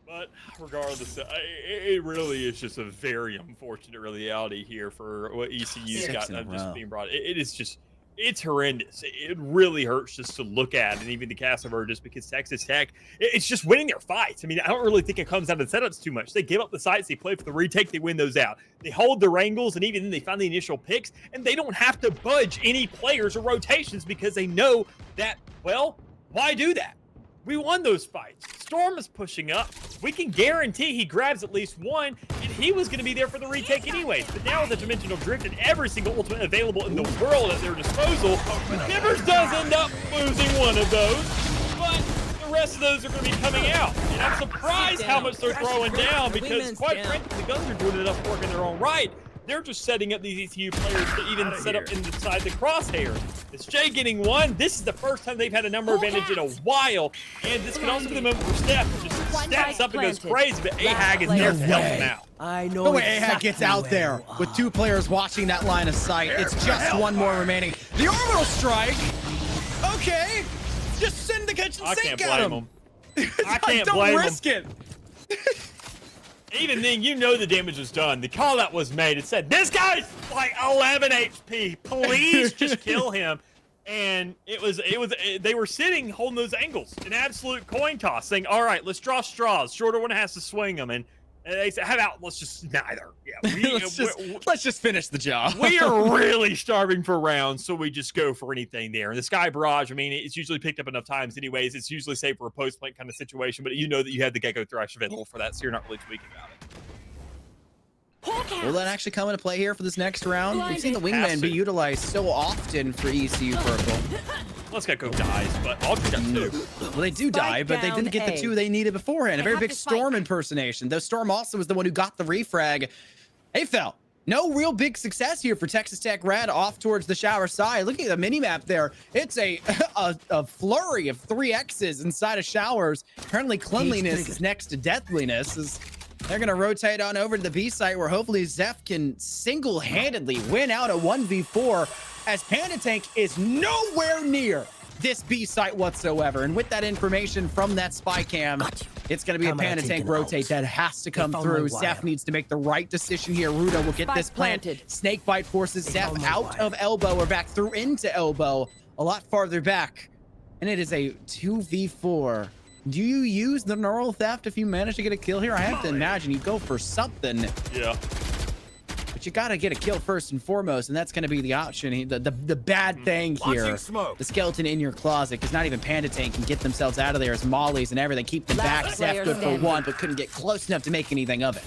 But regardless, it really is just a very unfortunate reality here for what ECU's got just being brought. It is just, it's horrendous. It really hurts just to look at, and even the cast of her, just because Texas Tech, it's just winning their fights. I mean, I don't really think it comes down to the setups too much. They give up the sites, they play for the retake, they win those out. They hold their angles, and even then they find the initial picks, and they don't have to budge any players or rotations because they know that, well, why do that? We won those fights. Storm is pushing up. We can guarantee he grabs at least one, and he was going to be there for the retake anyways. But now with the Dimensional Drift and every single ultimate available in the world at their disposal, Nivers does end up losing one of those, but the rest of those are going to be coming out. And I'm surprised how much they're throwing down because, quite frankly, the guns are doing enough work in their own right. They're just setting up these ECU players to even set up inside the crosshair. It's Jay getting one. This is the first time they've had a number advantage in a while. And this can also be the moment for Steph. Just steps up and goes crazy, but Ahag is there to help him out. I know. The way Ahag gets out there with 2 players watching that line of sight. It's just 1 more remaining. The orbital strike. Okay. Just send the kitchen sink at him. I can't blame him. Don't risk it. Even then, you know the damage was done. The call out was made. It said, this guy's like 11 HP. Please just kill him. And they were sitting holding those angles. An absolute coin toss saying, all right, let's draw straws. Shorter one has to swing them. And they said, how about let's just neither. Yeah, let's just finish the job. We are really starving for rounds, so we just go for anything there. And the Sky Barrage, I mean, it's usually picked up enough times anyways. It's usually safe for a post-plant kind of situation, but you know that you had the Gecko Thrash available for that, so you're not really tweaking about it. Will that actually come into play here for this next round? We've seen the wingman be utilized so often for ECU Purple. Let's Gecko dies, but Aldridge got 2. Well, they do die, but they didn't get the 2 they needed beforehand. A very big Storm impersonation. Though Storm also was the one who got the refrag. Hey, fell. No real big success here for Texas Tech Red off towards the shower side. Look at the minimap there. It's a flurry of 3 X's inside of showers. Apparently cleanliness is next to deathliness. They're going to rotate on over to the B site where hopefully Zeph can single-handedly win out a 1v4 as Panda Tank is nowhere near this B site whatsoever. And with that information from that spy cam, it's going to be a Panda Tank rotate that has to come through. Zeph needs to make the right decision here. Rudo will get this planted. Snakebite forces Zeph out of elbow or back through into elbow, a lot farther back. And it is a 2v4. Do you use the neural theft if you manage to get a kill here? I have to imagine you go for something. Yeah. But you got to get a kill first and foremost, and that's going to be the option. The bad thing here, the skeleton in your closet, because not even Panda Tank can get themselves out of there as mollies and everything. Keep them back. Zeph good for 1, but couldn't get close enough to make anything of it.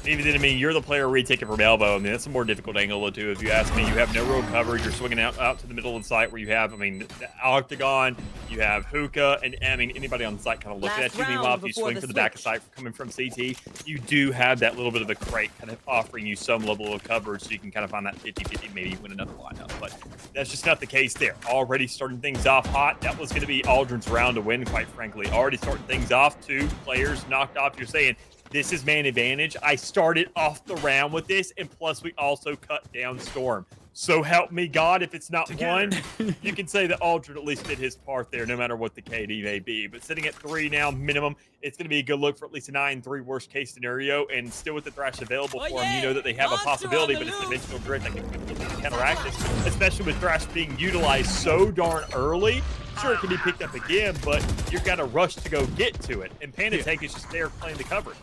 Even then, I mean, you're the player retaking from elbow. I mean, that's a more difficult angle to do. If you ask me, you have no real coverage. You're swinging out to the middle of the site where you have, I mean, the octagon, you have hookah, and I mean, anybody on the site kind of looking at you. Meanwhile, if you swing for the back of site coming from CT, you do have that little bit of a crate kind of offering you some level of coverage so you can kind of find that 50-50, maybe win another lineup. But that's just not the case there. Already starting things off hot. That was going to be Aldrin's round to win, quite frankly. Already starting things off. 2 players knocked off. You're saying, this is man advantage. I started off the round with this, and plus we also cut down Storm. So help me God, if it's not one, you can say that Aldrin at least did his part there, no matter what the KD may be. But sitting at 3 now, minimum, it's going to be a good look for at least a 9-3 worst case scenario. And still with the Thrash available for him, you know that they have a possibility, but it's dimensional grid that can counteract this, especially with Thrash being utilized so darn early. Sure, it can be picked up again, but you've got to rush to go get to it. And Panda Tank is just there playing the coverage.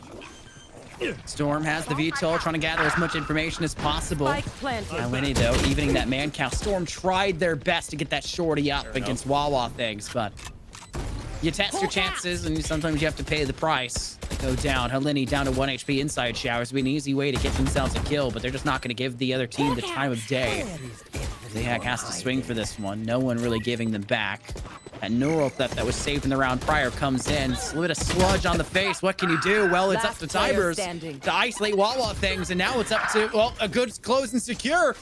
Storm has the VTOL, trying to gather as much information as possible. Lenny, though, evening that man count. Storm tried their best to get that shorty up against Wawa things, but you test your chances, and sometimes you have to pay the price. They go down. Heleni down to 1 HP inside showers. Would be an easy way to get themselves a kill, but they're just not going to give the other team the time of day. Zayhack has to swing for this one. No one really giving them back. That neural theft that was saved in the round prior comes in. Slid a sludge on the face. What can you do? Well, it's up to Tybers to isolate Wawa things, and now it's up to, well, a good close and secure.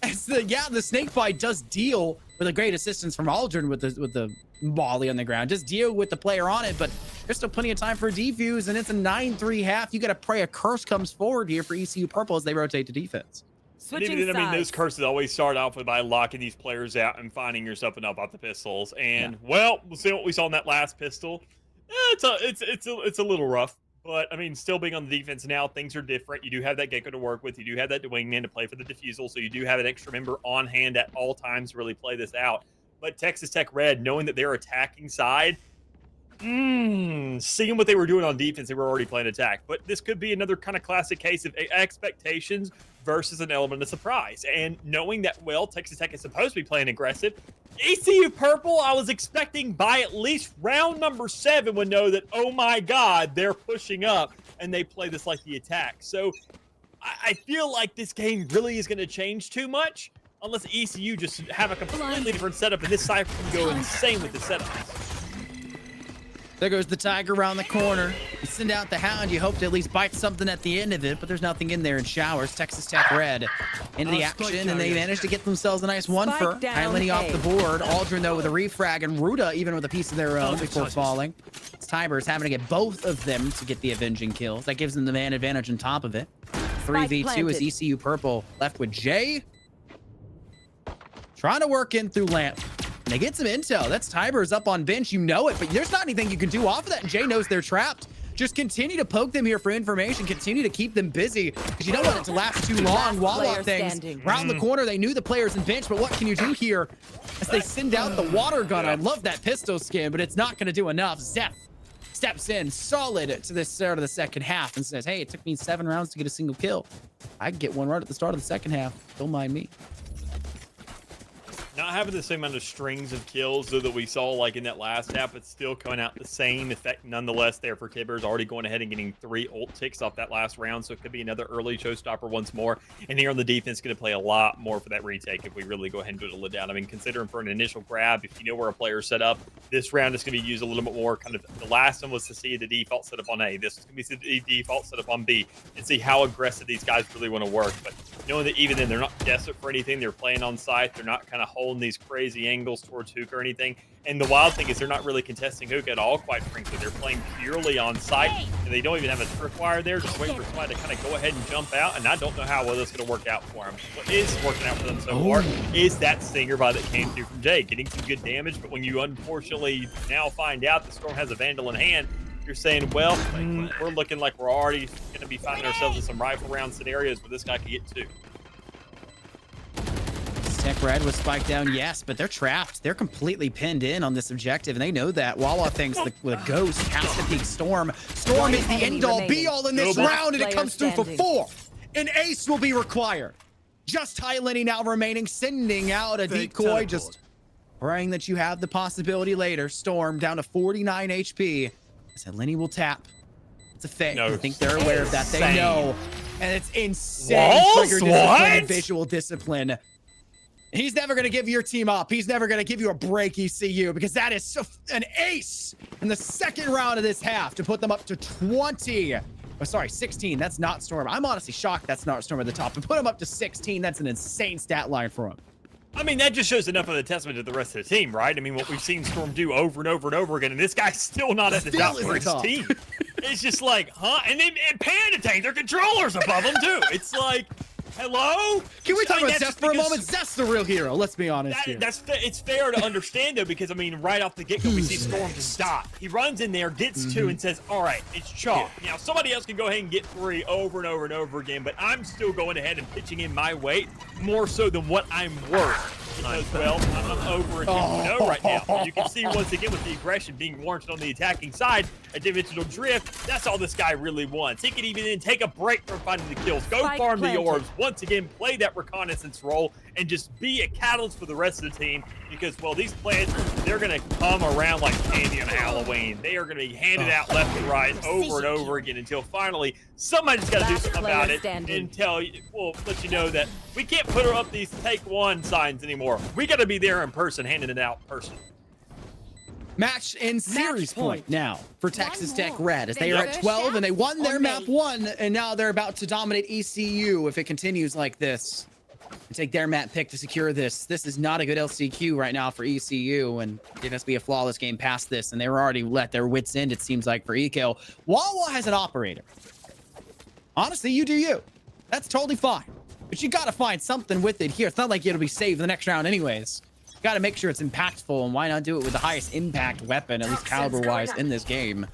As the snake bite does deal with a great assistance from Aldrin with the volley on the ground. Just deal with the player on it, but there's still plenty of time for a defuse, and it's a 9-3 half. You got to pray a curse comes forward here for ECU Purple as they rotate to defense. Even then, I mean, those curses always start off with by locking these players out and finding yourself enough off the pistols. And well, we'll see what we saw in that last pistol. It's a little rough, but I mean, still being on the defense now, things are different. You do have that Gecko to work with. You do have that wingman to play for the defusal, so you do have an extra member on hand at all times to really play this out. But Texas Tech Red, knowing that they're attacking side, seeing what they were doing on defense, they were already playing attack. But this could be another kind of classic case of expectations versus an element of surprise. And knowing that, well, Texas Tech is supposed to be playing aggressive, ECU Purple, I was expecting by at least round number 7 would know that, oh my God, they're pushing up, and they play this like the attack. So I feel like this game really is going to change too much unless ECU just have a completely different setup, and this Cypher can go insane with the setup. There goes the Tiger around the corner. You send out the Hound. You hope to at least bite something at the end of it, but there's nothing in there in showers. Texas Tech Red into the action, and they managed to get themselves a nice one for Lenny off the board. Aldrin, though, with a refrag, and Ruda even with a piece of their own before falling. It's Tybers having to get both of them to get the avenging kills. That gives them the man advantage on top of it. 3v2 is ECU Purple left with Jay. Trying to work in through Lamp. And they get some intel. That's Tybers up on bench. You know it, but there's not anything you can do off of that. And Jay knows they're trapped. Just continue to poke them here for information. Continue to keep them busy because you don't want it to last too long. Wawa things round the corner. They knew the players in bench, but what can you do here as they send out the water gun? I love that pistol skin, but it's not going to do enough. Zeph steps in solid to the start of the second half and says, hey, it took me 7 rounds to get a single kill. I can get one right at the start of the second half. Don't mind me. Not having the same amount of strings of kills though that we saw like in that last half, but still coming out the same effect nonetheless there for Kibbers. Already going ahead and getting 3 ult ticks off that last round, so it could be another early showstopper once more. And here on the defense, going to play a lot more for that retake if we really go ahead and whittle it down. I mean, considering for an initial grab, if you know where a player's set up, this round is going to be used a little bit more. Kind of the last one was to see the default setup on A. This is going to be the default setup on B and see how aggressive these guys really want to work. But knowing that even then they're not desperate for anything, they're playing on site, they're not kind of holding these crazy angles towards Hook or anything. And the wild thing is they're not really contesting Hook at all, quite frankly. They're playing purely on site, and they don't even have a tripwire there, just waiting for somebody to kind of go ahead and jump out. And I don't know how well that's going to work out for them. What is working out for them so far is that stinger by that came through from Jay, getting some good damage. But when you unfortunately now find out the Storm has a Vandal in hand, you're saying, well, we're looking like we're already going to be finding ourselves in some rifle round scenarios where this guy could get 2. Tech Red was spiked down, yes, but they're trapped. They're completely pinned in on this objective, and they know that. Wawa thinks the Ghost has to peek Storm. Storm is the end-all, be-all in this round, and it comes through for 4. An ace will be required. Just Lenny now remaining, sending out a decoy, just praying that you have the possibility later. Storm down to 49 HP. So Lenny will tap. It's a fake. I think they're aware of that. They know. And it's insane. Trigger discipline and visual discipline. He's never going to give your team up. He's never going to give you a break, ECU, because that is an ace in the second round of this half to put them up to 20. Oh, sorry, 16. That's not Storm. I'm honestly shocked that's not Storm at the top. To put him up to 16, that's an insane stat line for him. I mean, that just shows enough of a testament to the rest of the team, right? I mean, what we've seen Storm do over and over and over again, and this guy's still not at the top for his team. It's just like, huh? And then Panda Tank, their controllers above them, too. It's like, Hello? Can we talk I mean, about that's Zeph for a because- moment? Zeph's the real hero. Let's be honest here. It's fair to understand though, because I mean, right off the get-go, we see Storm just stop. He runs in there, gets two, and says, "All right, it's chalk." Now somebody else can go ahead and get three over and over and over again, but I'm still going ahead and pitching in my weight more so than what I'm worth. Because, well, I'm over a 2-0 right now. But you can see once again with the aggression being warranted on the attacking side, a dimensional drift. That's all this guy really wants. He can even then take a break from finding the kills, go Spike farm planted. the orbs, once again play that reconnaissance role, and just be a catalyst for the rest of the team. Because, well, these plants, they're going to come around like candy on Halloween. They are going to be handed out left and right over and over again until finally somebody's got to do Last something player about it standing. and tell you, well, let you know that we can't put up these take one signs anymore. We got to be there in person, handing it out in person. Match in series point now for Texas Tech more. Red as they are at 12 and they won their map 1 and now they're about to dominate ECU if it continues like this. And take their map pick to secure this. This is not a good LCQ right now for ECU and it has to be a flawless game past this and they were already let their wits end it seems like for ECO. Wawa has an operator. Honestly, you do you. That's totally fine. But you got to find something with it here. It's not like it'll be saved the next round anyways. Got to make sure it's impactful, and why not do it with the highest impact weapon, at least caliber-wise, in this game?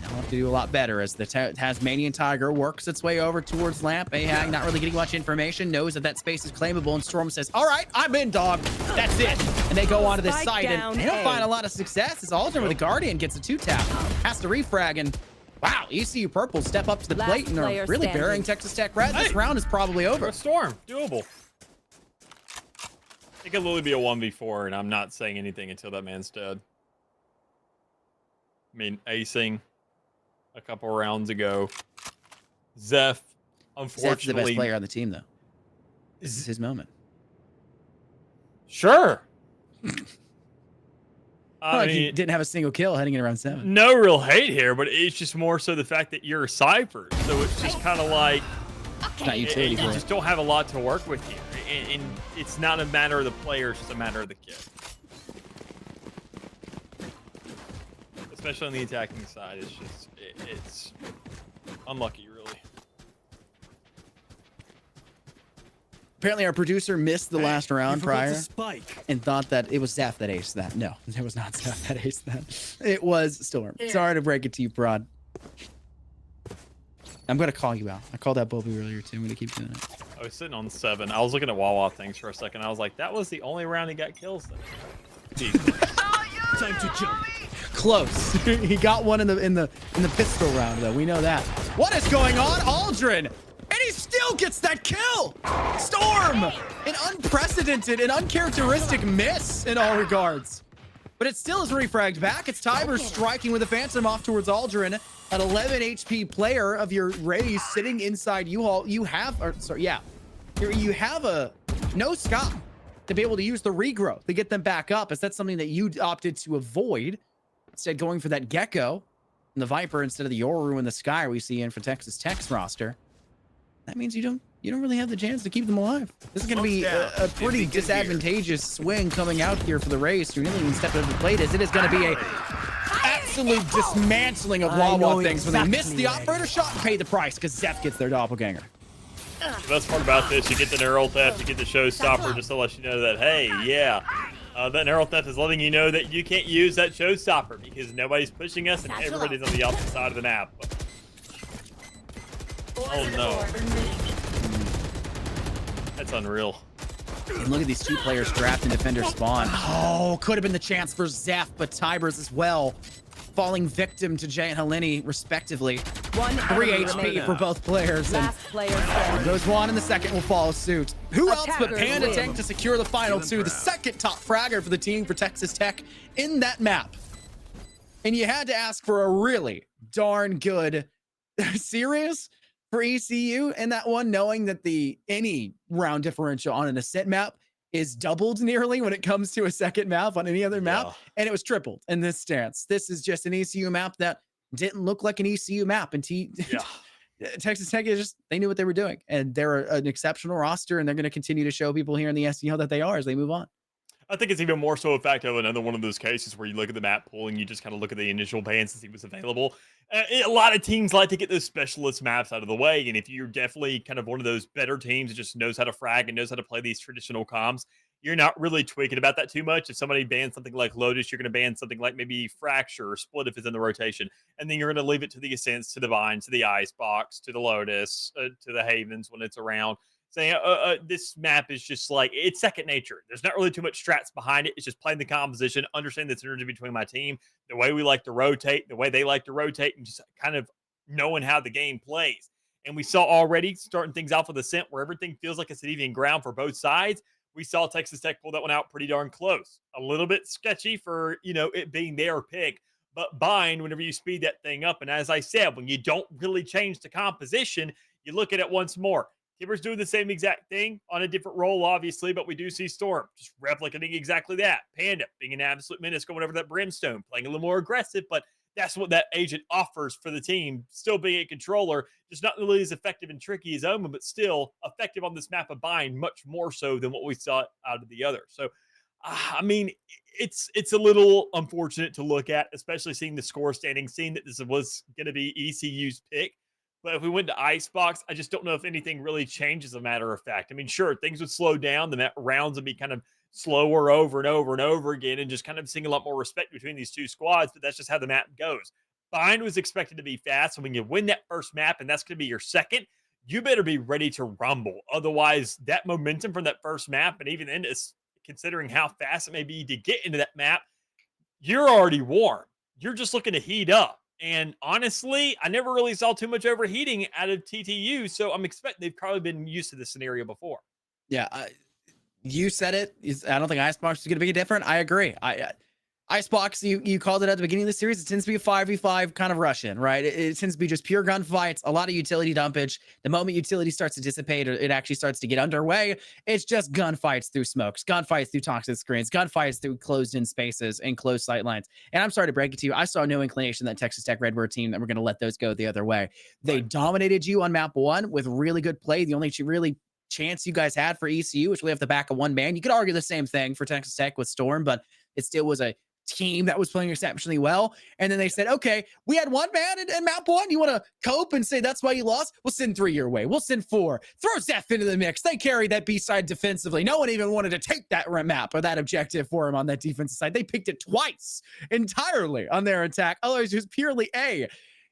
I'll have to do a lot better as the Tasmanian Tiger works its way over towards Lamp. Ahag not really getting much information, knows that that space is claimable, and Storm says, all right, I'm in, dog. That's it. And they go onto this Spike site, and down they don't A. find a lot of success as Aldrin with the Guardian gets a 2-tap. Has to refrag, and wow, ECU Purple step up to the Last plate and are player really standing. burying Texas Tech Red. This Hey. round is probably over. Storm, doable. It could literally be a 1v4, and I'm not saying anything until that man's dead. I mean, acing a couple rounds ago. Zeph, Zeph's the unfortunately. best player on the team, though. This is his moment. Sure. Well, I he mean, didn't have a single kill heading in around 7. no real hate here, but it's just more so the fact that you're a Cypher. So it's just kind of like, Not utility you for it. just don't have a lot to work with here. And it's not a matter of the player, it's just a matter of the kid. Especially on the attacking side, it's just, it's unlucky, really. Apparently, our producer missed the last round prior Spike. and thought that it was Zeph that aced that. No, it was not Zeph that aced that. It was Storm. Sorry to break it to you, Prod. I'm going to call you out. I called out Bobby earlier, too. I'm going to keep doing it. I was sitting on 7. I was looking at Wawa things for a second. I was like, that was the only round he got kills then. Time to jump. Close. He got one in the pistol round, though. We know that. What is going on? Aldrin! And he still gets that kill! Storm! An unprecedented and uncharacteristic miss in all regards. But it still is refragged back. It's Tiber striking with a Phantom off towards Aldrin. An 11 HP player of your race sitting inside U-Haul. You have, or sorry, yeah. You have a no scout to be able to use the regrowth to get them back up. Is that something that you opted to avoid? Instead going for that Gecko and the Viper instead of the Yoru and the Sky we see in for Texas Tech's roster. That means you don't really have the chance to keep them alive. This is going to be a pretty disadvantageous swing coming out here for the race. Who really even stepped over the plate as it is going to be a absolute dismantling of Wawa things when they miss the operator shot and pay the price because Zeph gets their doppelganger. The best part about this, you get the neural theft, you get the showstopper just to let you know that, hey, yeah, that neural theft is letting you know that you can't use that showstopper because nobody's pushing us and everybody's on the opposite side of the map. Oh no. That's unreal. And look at these two players trapped in defender spawn. Oh, could have been the chance for Zeph, but Tibers as well. Falling victim to Jay and Helene, respectively. 3 HP for both players. And Last player standing. goes one, and the second will follow suit. Who else but Attackers Panda win. Tank to secure the final 2? The second top fragger for the team for Texas Tech in that map. And you had to ask for a really darn good series for ECU in that one, knowing that any round differential on an ascent map is doubled nearly when it comes to a second map on any other map, and it was tripled in this stance. This is just an ECU map that didn't look like an ECU map, and Texas Tech is just, they knew what they were doing, and they're an exceptional roster, and they're going to continue to show people here in the SEO that they are as they move on. I think it's even more so effective. Another one of those cases where you look at the map pool and you just kind of look at the initial bans to see what's available. A lot of teams like to get those specialist maps out of the way. And if you're definitely kind of one of those better teams that just knows how to frag and knows how to play these traditional comms, you're not really tweaking about that too much. If somebody bans something like Lotus, you're going to ban something like maybe Fracture or Split if it's in the rotation. And then you're going to leave it to the Ascents, to Divine, to the Icebox, to the Lotus, to the Havens when it's around, saying this map is just like it's second nature. There's not really too much strats behind it. It's just playing the composition, understand the synergy between my team, the way we like to rotate, the way they like to rotate, and just kind of knowing how the game plays. And we saw already starting things off with Ascent where everything feels like it's an even ground for both sides. We saw Texas Tech pull that one out pretty darn close. A little bit sketchy for, it being their pick, but Bind, whenever you speed that thing up, and as I said, when you don't really change the composition, you look at it once more. Timber's doing the same exact thing on a different role, obviously, but we do see Storm just replicating exactly that. Panda being an absolute menace, going over that Brimstone, playing a little more aggressive, but that's what that agent offers for the team. Still being a controller, just not really as effective and tricky as Omen, but still effective on this map of Bind, much more so than what we saw out of the other. So, I mean, it's a little unfortunate to look at, especially seeing the score standing, seeing that this was going to be ECU's pick. But if we went to Icebox, I just don't know if anything really changes, as a matter of fact. I mean, sure, things would slow down. The rounds would be kind of slower over and over and over again, and just kind of seeing a lot more respect between these two squads, but that's just how the map goes. Bind was expected to be fast, so when you win that first map, and that's going to be your second, you better be ready to rumble. Otherwise, that momentum from that first map, and even then, considering how fast it may be to get into that map, you're already warm. You're just looking to heat up. And honestly, I never really saw too much overheating out of TTU, so I'm expecting they've probably been used to this scenario before. Yeah, you said it. I don't think Icebox is going to be different. I agree. Icebox, you called it at the beginning of the series. It tends to be a 5v5 kind of Russian, right? It tends to be just pure gunfights, a lot of utility dumpage. The moment utility starts to dissipate, or it actually starts to get underway, it's just gunfights through smokes, gunfights through toxic screens, gunfights through closed-in spaces and closed sight lines. And I'm sorry to break it to you, I saw no inclination that Texas Tech Redbird team that we're going to let those go the other way. They dominated you on map 1 with really good play. The only really chance you guys had for ECU, which we have the back of one man. You could argue the same thing for Texas Tech with Storm, but it still was a team that was playing exceptionally well. And then they said, okay, we had one man in map 1. You want to cope and say that's why you lost? We'll send 3 your way. We'll send 4. Throw Zeph into the mix. They carried that B side defensively. No one even wanted to take that map or that objective for him on that defensive side. They picked it twice entirely on their attack. Otherwise, it was purely A.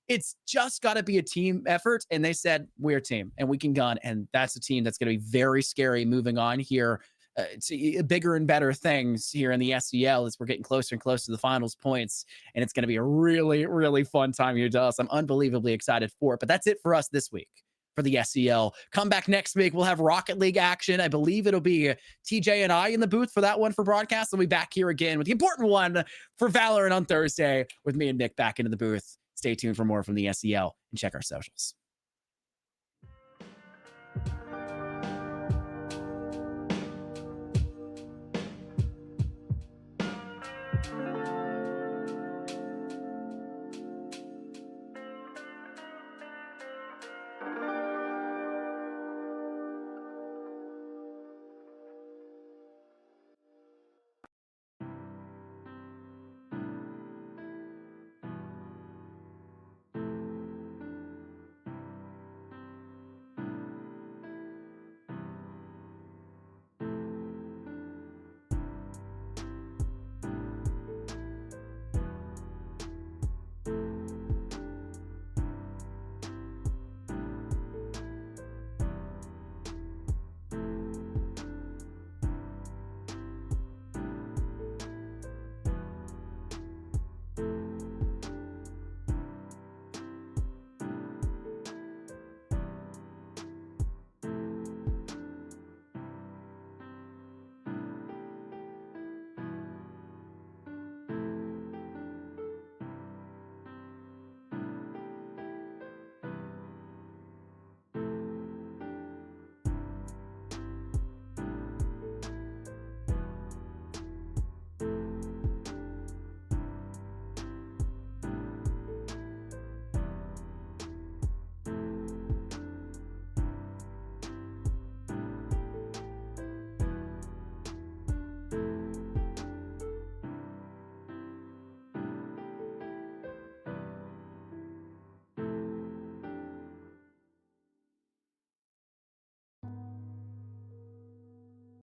It's just got to be a team effort. And they said, we're a team and we can gun. And that's a team that's going to be very scary moving on here. To bigger and better things here in the SEL as we're getting closer and closer to the finals points. And it's going to be a really, really fun time here to us. I'm unbelievably excited for it. But that's it for us this week for the SEL. Come back next week. We'll have Rocket League action. I believe it'll be TJ and I in the booth for that one for broadcast. We'll be back here again with the important one for Valorant on Thursday with me and Nick back into the booth. Stay tuned for more from the SEL and check our socials.